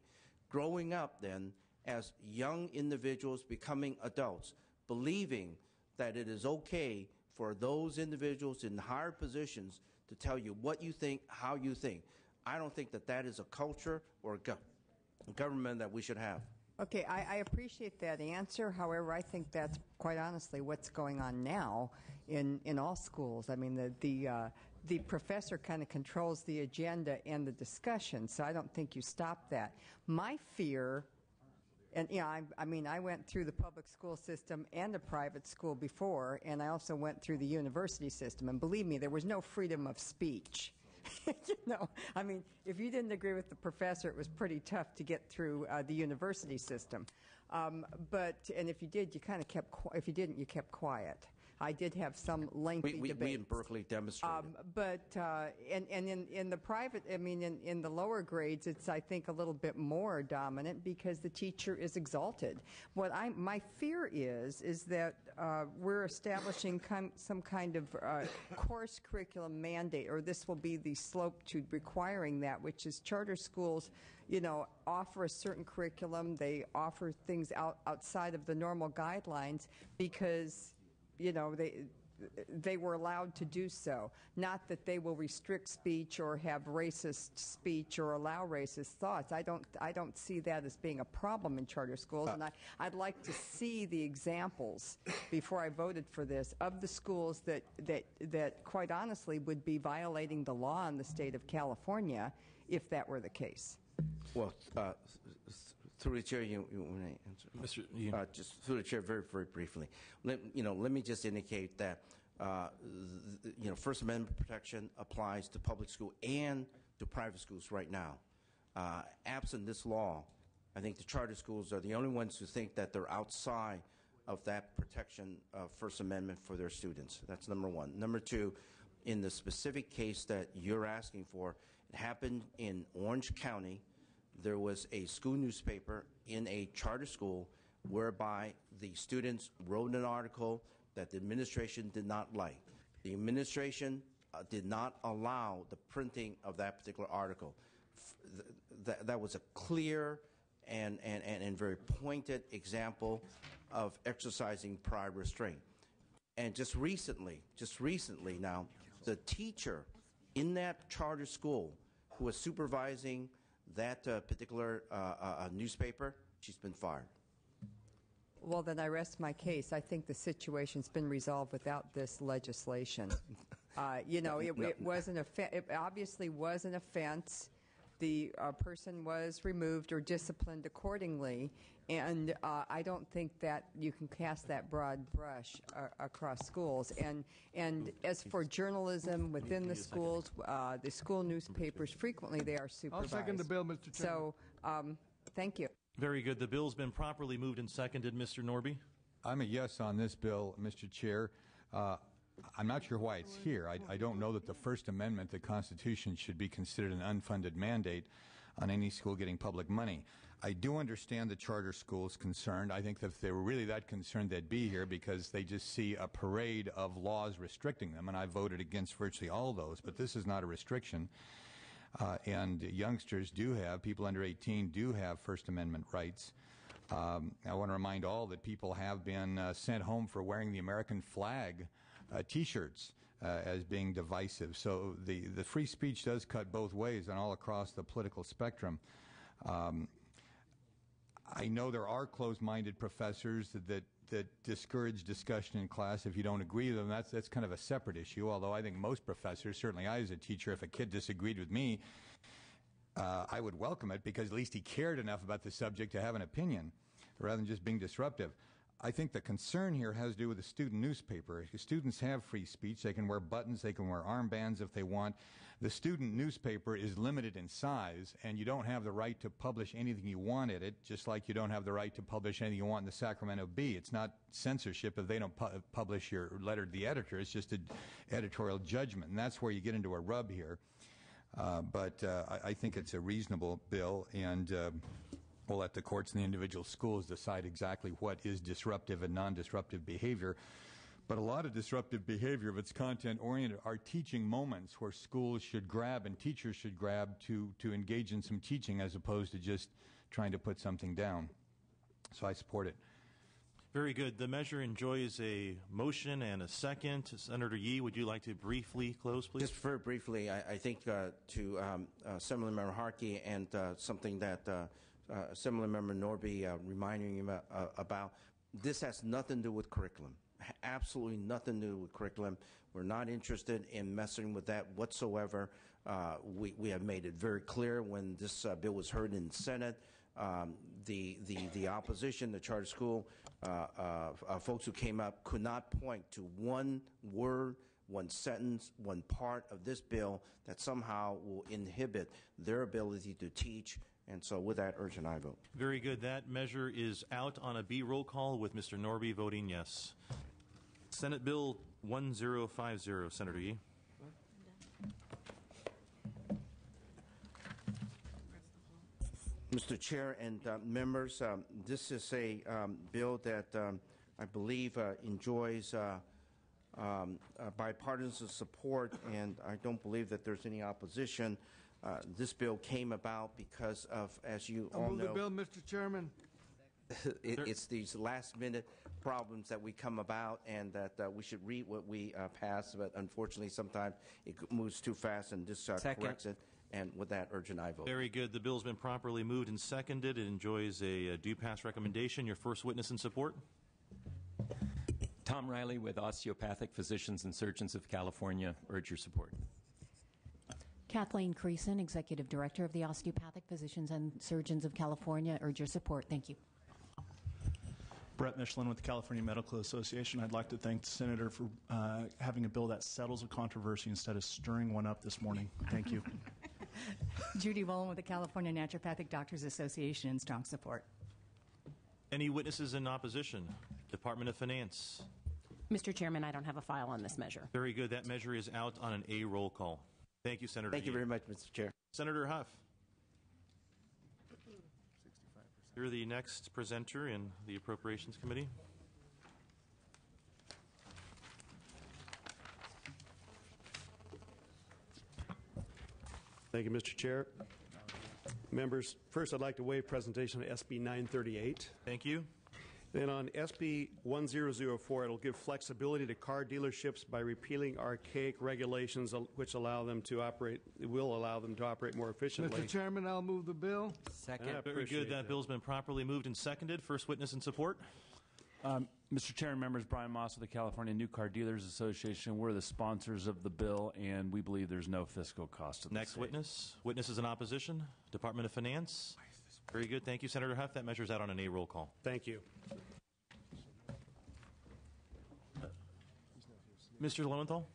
Growing up, then, as young individuals becoming adults, believing that it is okay for those individuals in higher positions to tell you what you think, how you think. I don't think that that is a culture or a government that we should have. Okay, I appreciate that answer. However, I think that's quite honestly what's going on now in all schools. I mean, the professor kind of controls the agenda and the discussion, so I don't think you stop that. My fear, and I went through the public school system and a private school before, and I also went through the university system, and believe me, there was no freedom of speech. If you didn't agree with the professor, it was pretty tough to get through the university system. And if you did, you kind of kept. If you didn't, you kept quiet. I did have some lengthy debates. We in Berkeley demonstrated. In the private, in the lower grades, it's, I think, a little bit more dominant because the teacher is exalted. My fear is that we're establishing some kind of course curriculum mandate, or this will be the slope to requiring that, which is charter schools, offer a certain curriculum. They offer things outside of the normal guidelines because they were allowed to do so. Not that they will restrict speech or have racist speech or allow racist thoughts. I don't see that as being a problem in charter schools, and I'd like to see the examples before I voted for this of the schools that quite honestly would be violating the law in the state of California if that were the case. Well, through the chair, you want to answer? Just through the chair, very, very briefly. Let me just indicate that First Amendment protection applies to public school and to private schools right now. Absent this law, I think the charter schools are the only ones who think that they're outside of that protection of First Amendment for their students. That's number one. Number two, in the specific case that you're asking for, it happened in Orange County. There was a school newspaper in a charter school whereby the students wrote an article that the administration did not like. The administration did not allow the printing of that particular article. That was a clear and very pointed example of exercising prior restraint. And just recently now, the teacher in that charter school who was supervising that particular newspaper, she's been fired. Well, then I rest my case. I think the situation's been resolved without this legislation. It was it obviously was an offense. The person was removed or disciplined accordingly, and I don't think that you can cast that broad brush across schools. And as for journalism within the schools, the school newspapers, frequently they are supervised. I'll second the bill, Mr. Chairman. So, thank you. Very good. The bill's been properly moved and seconded. Mr. Norby? I'm a yes on this bill, Mr. Chair. I'm not sure why it's here. I don't know that the First Amendment, the Constitution, should be considered an unfunded mandate on any school getting public money. I do understand the charter schools concerned. I think that if they were really that concerned, they'd be here because they just see a parade of laws restricting them, and I voted against virtually all of those. But this is not a restriction. And youngsters do have, people under 18 do have First Amendment rights. I want to remind all that people have been sent home for wearing the American flag T-shirts as being divisive. So the free speech does cut both ways and all across the political spectrum. I know there are closed-minded professors that discourage discussion in class if you don't agree with them. That's kind of a separate issue, although I think most professors, certainly I as a teacher, if a kid disagreed with me, I would welcome it because at least he cared enough about the subject to have an opinion rather than just being disruptive. I think the concern here has to do with the student newspaper. Students have free speech. They can wear buttons. They can wear armbands if they want. The student newspaper is limited in size, and you don't have the right to publish anything you want in it, just like you don't have the right to publish anything you want in the Sacramento Bee. It's not censorship if they don't publish your letter to the editor. It's just an editorial judgment, and that's where you get into a rub here. But I think it's a reasonable bill, and we'll let the courts and the individual schools decide exactly what is disruptive and non-disruptive behavior. But a lot of disruptive behavior, if it's content-oriented, are teaching moments where schools should grab and teachers should grab to engage in some teaching as opposed to just trying to put something down. So I support it. Very good. The measure enjoys a motion and a second. Senator Yee, would you like to briefly close, please? Just very briefly, I think to Assemblymember Harkey and something that Assemblymember Norby reminding him about, this has nothing to do with curriculum. Absolutely nothing to do with curriculum. We're not interested in messing with that whatsoever. We have made it very clear when this bill was heard in the Senate. The opposition, the charter school folks who came up could not point to one word, one sentence, one part of this bill that somehow will inhibit their ability to teach. And so with that, urge an aye vote. Very good. That measure is out on a B roll call with Mr. Norby voting yes. Senate Bill 1050, Senator Yee. Mr. Chair and members, this is a bill that I believe enjoys bipartisan support, and I don't believe that there's any opposition. This bill came about because of, as you all know, move the bill, Mr. Chairman. It's these last-minute problems that we come about, and that we should read what we pass, but unfortunately sometimes it moves too fast, and this corrects it. And with that, urge an aye vote. Very good. The bill's been properly moved and seconded. It enjoys a do pass recommendation. Your first witness in support. Tom Riley with Osteopathic Physicians and Surgeons of California. Urge your support. Kathleen Creason, Executive Director of the Osteopathic Physicians and Surgeons of California. Urge your support. Thank you. Brett Michelin with the California Medical Association. I'd like to thank the Senator for having a bill that settles a controversy instead of stirring one up this morning. Thank you. Judy Wolin with the California Naturopathic Doctors Association in strong support. Any witnesses in opposition? Department of Finance. Mr. Chairman, I don't have a file on this measure. Very good. That measure is out on an A roll call. Thank you, Senator. Thank you very much, Mr. Chair. Senator Huff. You're the next presenter in the Appropriations Committee. Thank you, Mr. Chair. Members, first I'd like to waive presentation on SB 938. Thank you. Then on SB 1004, it'll give flexibility to car dealerships by repealing archaic regulations which allow them to operate, will allow them to operate more efficiently. Mr. Chairman, I'll move the bill. Second. Very good. That bill's been properly moved and seconded. First witness in support. Mr. Chair and members, Brian Moss of the California New Car Dealers Association. We're the sponsors of the bill, and we believe there's no fiscal cost to the Next state. witness. Witnesses in opposition. Department of Finance. Very good. Thank you, Senator Huff. That measure's out on an A roll call. Thank you. Mr. Lowenthal.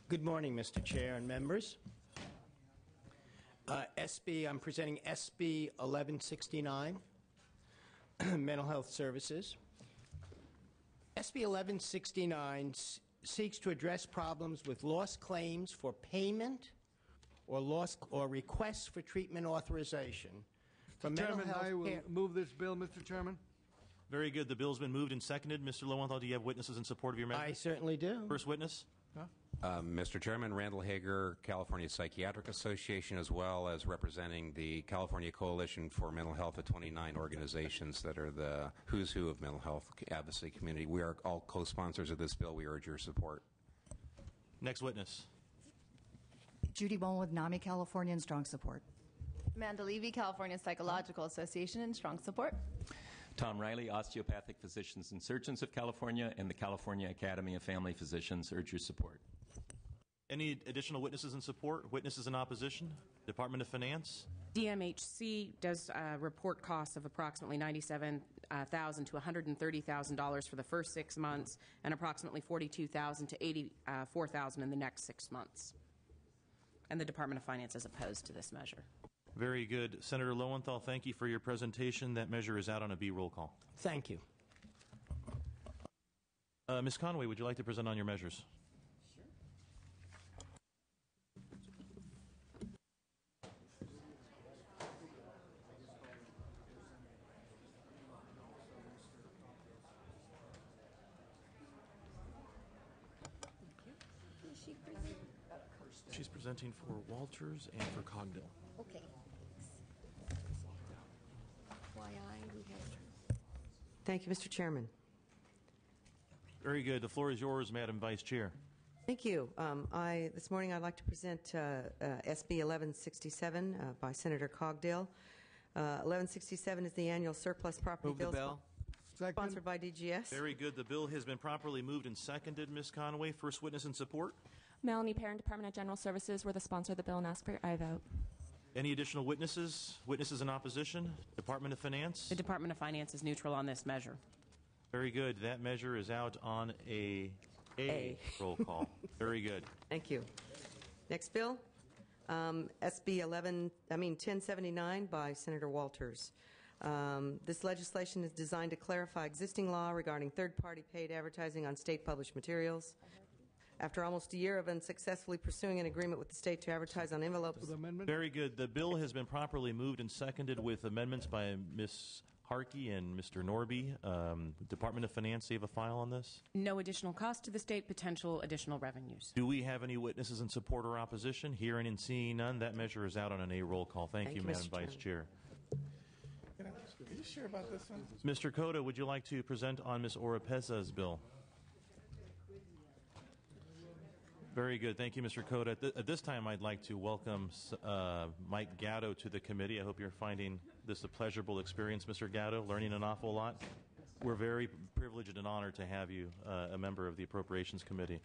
Good morning, Mr. Chair and members. I'm presenting SB 1169, Mental Health Services. SB 1169 seeks to address problems with lost claims for payment or requests for treatment authorization. Mr. Chairman, I will move this bill, Mr. Chairman. Very good. The bill's been moved and seconded. Mr. Lowenthal, do you have witnesses in support of your measure? I certainly do. First witness. Mr. Chairman, Randall Hager, California Psychiatric Association, as well as representing the California Coalition for Mental Health of 29 organizations that are the who's who of mental health advocacy community. We are all co-sponsors of this bill. We urge your support. Next witness. Judy Wolin with NAMI California in strong support. Amanda Levy, California Psychological Association in strong support. Tom Riley, Osteopathic Physicians and Surgeons of California, and the California Academy of Family Physicians urge your support. Any additional witnesses in support? Witnesses in opposition? Department of Finance? DMHC does report costs of approximately $97,000 to $130,000 for the first 6 months, and approximately $42,000 to $84,000 in the next 6 months. And the Department of Finance is opposed to this measure. Very good. Senator Lowenthal, thank you for your presentation. That measure is out on a B roll call. Thank you. Ms. Conway, would you like to present on your measures? She's presenting for Walters and for Cogdill. Okay. FYI, we have. Thank you, Mr. Chairman. Very good. The floor is yours, Madam Vice Chair. Thank you. This morning I'd like to present SB 1167 by Senator Cogdill. 1167 is the annual surplus property Move the bill. Sponsored by DGS. Very good. The bill has been properly moved and seconded. Ms. Conway, first witness in support. Melanie Parent, Department of General Services. We're the sponsor of the bill and ask for your aye vote. Any additional witnesses? Witnesses in opposition? Department of Finance? The Department of Finance is neutral on this measure. Very good. That measure is out on a roll call. Very good. Thank you. Next bill, SB 1079 by Senator Walters. This legislation is designed to clarify existing law regarding third-party paid advertising on state-published materials. After almost a year of unsuccessfully pursuing an agreement with the state to advertise on envelopes. Very good. The bill has been properly moved and seconded with amendments by Ms. Harkey and Mr. Norby. Department of Finance, do you have a file on this? No additional cost to the state, potential additional revenues. Do we have any witnesses in support or opposition? Hearing and seeing none, that measure is out on an A roll call. Thank you, Madam Vice Chair. Are you sure about this one? Mr. Cota, would you like to present on Ms. Oropeza's bill? Very good. Thank you, Mr. Cota. At this time, I'd like to welcome Mike Gatto to the committee. I hope you're finding this a pleasurable experience, Mr. Gatto, learning an awful lot. We're very privileged and honored to have you a member of the Appropriations Committee.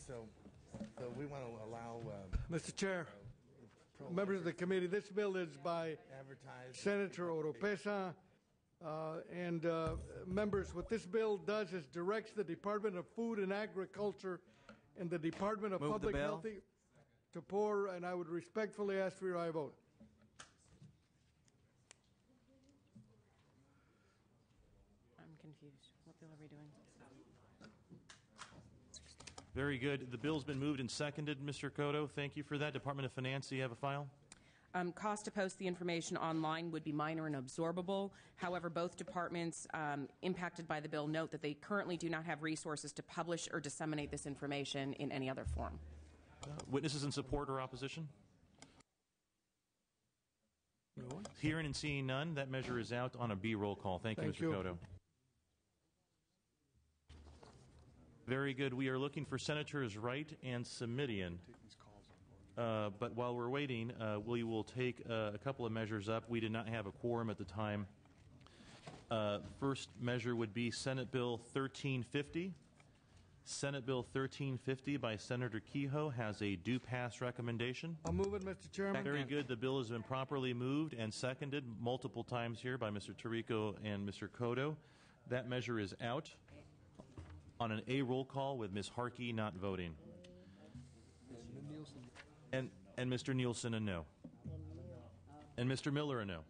So we want to allow... Mr. Chair, members of the committee, this bill is by Senator Oropesa. Members, what this bill does is directs the Department of Food and Agriculture and the Department of Public Health to pour, and I would respectfully ask for your aye vote. I'm confused. What bill are we doing? Very good. The bill's been moved and seconded, Mr. Cotto. Thank you for that. Department of Finance, do you have a file? Cost to post the information online would be minor and absorbable. However, both departments impacted by the bill note that they currently do not have resources to publish or disseminate this information in any other form. Witnesses in support or opposition? No. Hearing and seeing none, that measure is out on a B roll call. Thank you, Mr. Cotto. Very good. We are looking for Senators Wright and Simidian. But while we're waiting, we will take a couple of measures up. We did not have a quorum at the time. First measure would be Senate Bill 1350. Senate Bill 1350 by Senator Kehoe has a due pass recommendation. I'll move it, Mr. Chairman. Very good. The bill has been properly moved and seconded multiple times here by Mr. Tirico and Mr. Cotto. That measure is out on an A roll call with Ms. Harkey not voting. And Mr. Nielsen a no. And Mr. Miller a no.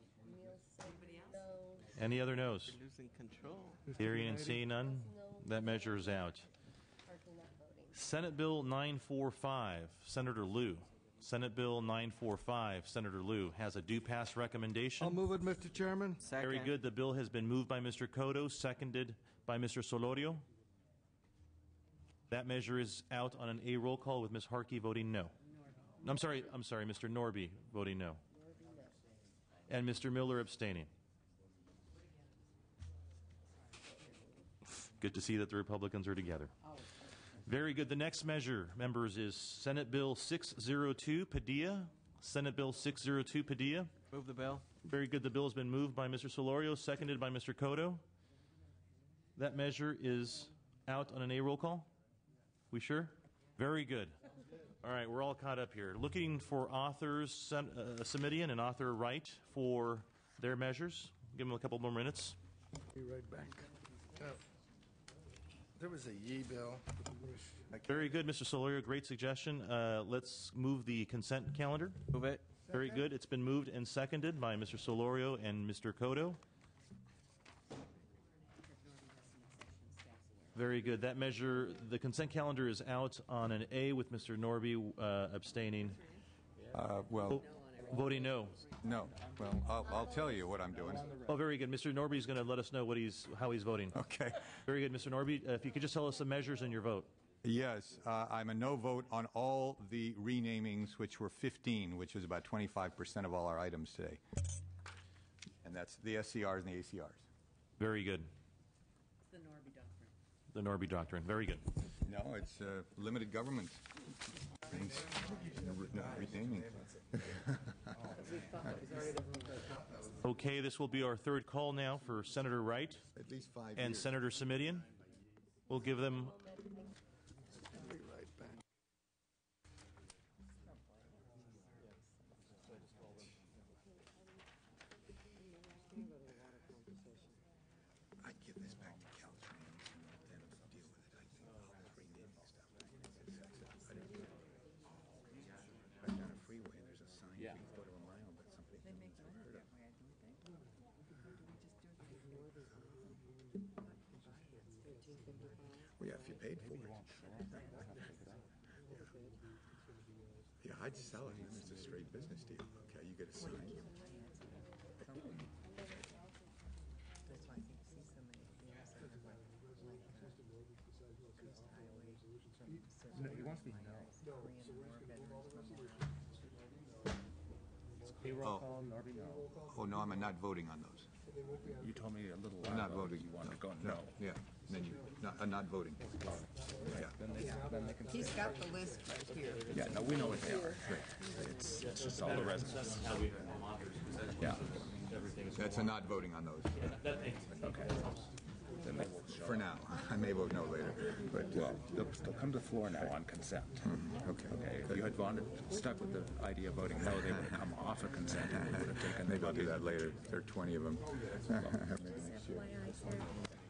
Any other no's? Losing control. Hearing and seeing none, that measure is out. Senate Bill 945, Senator Liu. Senate Bill 945, Senator Liu, has a due pass recommendation. I'll move it, Mr. Chairman. Second. Very good. The bill has been moved by Mr. Cotto, seconded by Mr. Solorio. That measure is out on an A roll call with Ms. Harkey voting no. I'm sorry, Mr. Norby voting no. And Mr. Miller abstaining. Good to see that the Republicans are together. Very good. The next measure, members, is Senate Bill 602, Padilla. Senate Bill 602, Padilla. Move the bill. Very good. The bill has been moved by Mr. Solorio, seconded by Mr. Cotto. That measure is out on an A roll call. We sure? Very good. All right, we're all caught up here. Looking for authors, Simidian and author Wright, for their measures. Give them a couple more minutes. Be right back. There was a yee bill. Very good, Mr. Solorio. Great suggestion. Let's move the consent calendar. Move it. Very good. It's been moved and seconded by Mr. Solorio and Mr. Cotto. Very good. That measure, the consent calendar is out on an A with Mr. Norby abstaining. Voting no. No. Well, I'll tell you what I'm doing. Oh, very good. Mr. Norby is going to let us know how he's voting. Okay. Very good, Mr. Norby. If you could just tell us the measures in your vote. Yes, I'm a no vote on all the renamings, which were 15, which is about 25% of all our items today. And that's the SCRs and the ACRs. Very good. The Norby Doctrine. Very good. No, it's limited government. Renaming. Okay, this will be our third call now for Senator Wright At least 5 and years. Senator Simidian. We'll give them... I'd give this back to Caltrans and let them deal with it. I think all this renaming stuff. Right down a freeway, there's a sign for a quarter of a mile, but something never heard of. Well, yeah, if you paid for it. Yeah, I'd sell it. It's a straight business deal. Okay, you get a sign. No, he wants me to know. Payroll call, Norby, no. Oh, no, I'm not voting on those. You told me a little I'm while not ago voting. you wanted to go No, no. yeah. And then I'm not voting. Yeah. Then they can. He's got the list right here. Yeah, no, we know what they are. It's just all the residents. Yeah. That's a not voting on those. Okay. Then they will show. For now. I may vote no later. But, Well, they'll come to the floor now on consent. okay. Okay, if you had stuck with the idea of voting no, they would have come off of consent and they would have taken. Maybe I'll do that later. There are 20 of them. FYI, sir,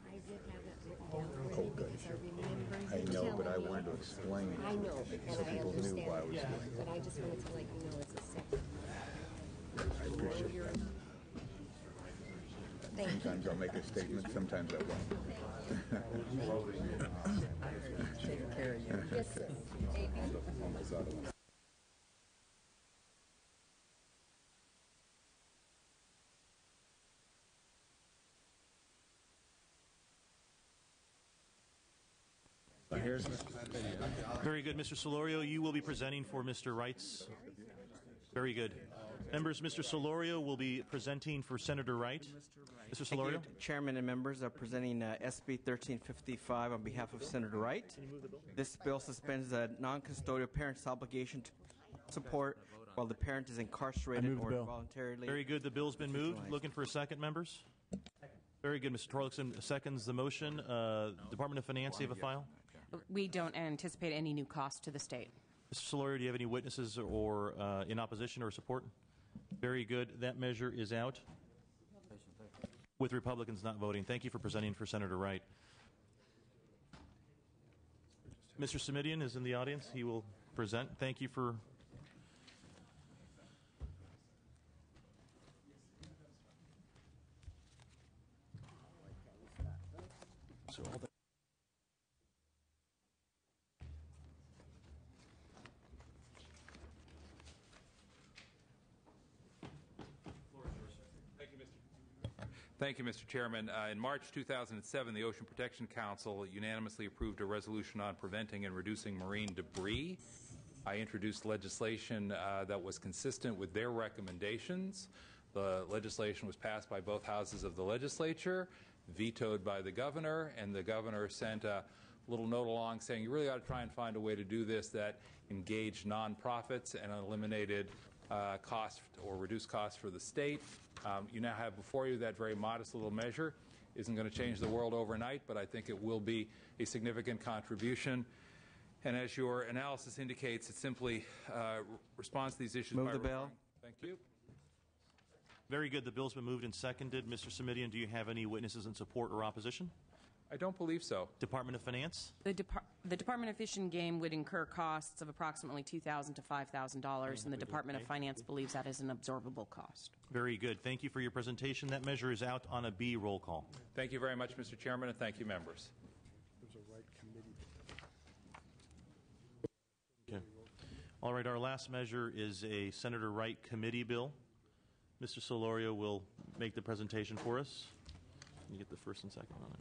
I did have it written down for you because I remember I you know, but I telling me. wanted to explain it. I know, and so I people knew understand. why I was doing it. But I just wanted to let you know it's a second. I appreciate that. Thank you. Sometimes I'll make a statement, sometimes I won't. Take care of you. Yes, sir. Here's Very good, Mr. Solorio. You will be presenting for Mr. Wright's. Very good. Members, Mr. Solorio will be presenting for Senator Wright. Mr. Thank Solorio. you, Chairman and members. I'm presenting SB 1355 on behalf of Senator Wright. This bill suspends the non-custodial parent's obligation to support while the parent is incarcerated or voluntarily. Very good. The bill's been moved. Looking for a second, members? Very good. Mr. Torlakson seconds the motion. Department of Finance, you have a file? We don't anticipate any new cost to the state. Mr. Solorio, do you have any witnesses or in opposition or support? Very good. That measure is out with Republicans not voting. Thank you for presenting for Senator Wright. Mr. Simidian is in the audience. He will present. Thank you for... So all the... Thank you, Mr. Chairman. In March 2007, the Ocean Protection Council unanimously approved a resolution on preventing and reducing marine debris. I introduced legislation that was consistent with their recommendations. The legislation was passed by both houses of the legislature, vetoed by the governor, and the governor sent a little note along saying you really ought to try and find a way to do this that engaged nonprofits and eliminated cost or reduced costs for the state. You now have before you that very modest little measure. Isn't going to change the world overnight, but I think it will be a significant contribution. And as your analysis indicates, it simply responds to these issues Move by the bill. Thank you. Very good. The bill's been moved and seconded. Mr. Simidian, do you have any witnesses in support or opposition? I don't believe so. Department of Finance? The Department of Fish and Game would incur costs of approximately $2,000 to $5,000, and the Department of Finance believes that is an absorbable cost. Very good. Thank you for your presentation. That measure is out on a B. Roll call. Thank you very much, Mr. Chairman, and thank you, members. Okay. All right, our last measure is a Senator Wright committee bill. Mr. Solorio will make the presentation for us. You get the first and second on it.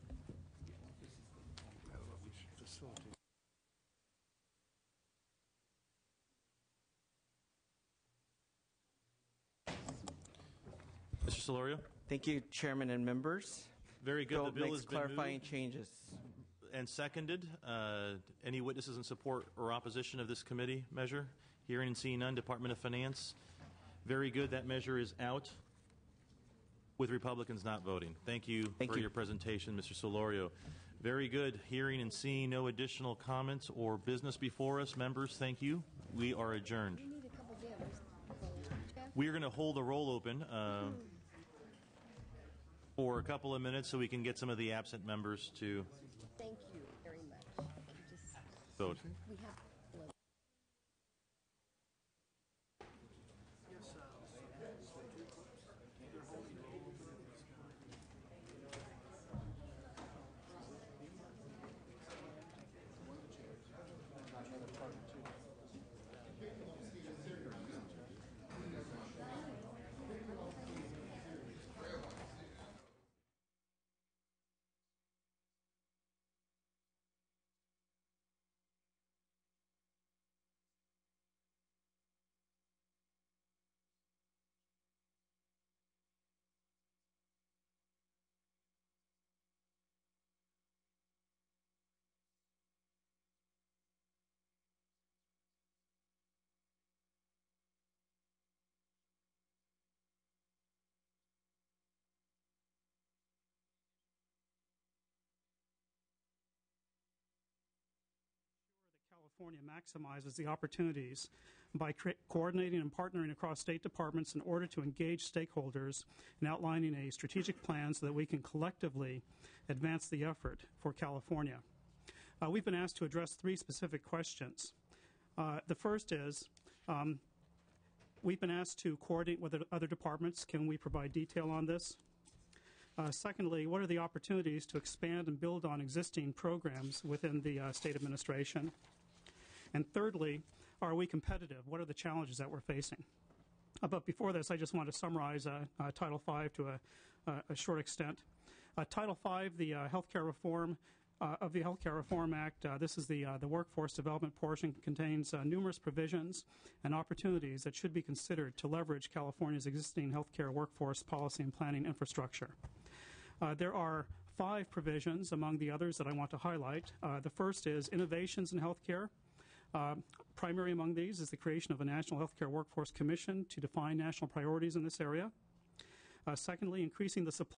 Mr. Solorio? Thank you, Chairman and members. Very good. The bill makes has been clarifying moved changes. and seconded. Any witnesses in support or opposition of this committee measure? Hearing and seeing none. Department of Finance. Very good. That measure is out with Republicans not voting. Thank you for your presentation, Mr. Solorio. Very good. Hearing and seeing no additional comments or business before us. Members, thank you. We are adjourned. We are going to hold the roll open for a couple of minutes so we can get some of the absent members to Thank you very much. vote. We have California maximizes the opportunities by coordinating and partnering across state departments in order to engage stakeholders and outlining a strategic plan so that we can collectively advance the effort for California. We've been asked to address three specific questions. The first is, we've been asked to coordinate with other departments. Can we provide detail on this? Secondly, what are the opportunities to expand and build on existing programs within the state administration? And thirdly, are we competitive? What are the challenges that we're facing? But before this, I just want to summarize Title V to a short extent. Title V, the healthcare reform of the Healthcare Reform Act, this is the workforce development portion, contains numerous provisions and opportunities that should be considered to leverage California's existing healthcare workforce policy and planning infrastructure. There are 5 provisions among the others that I want to highlight. The first is innovations in healthcare. Primary among these is the creation of a National Healthcare Workforce Commission to define national priorities in this area. Secondly, increasing the supply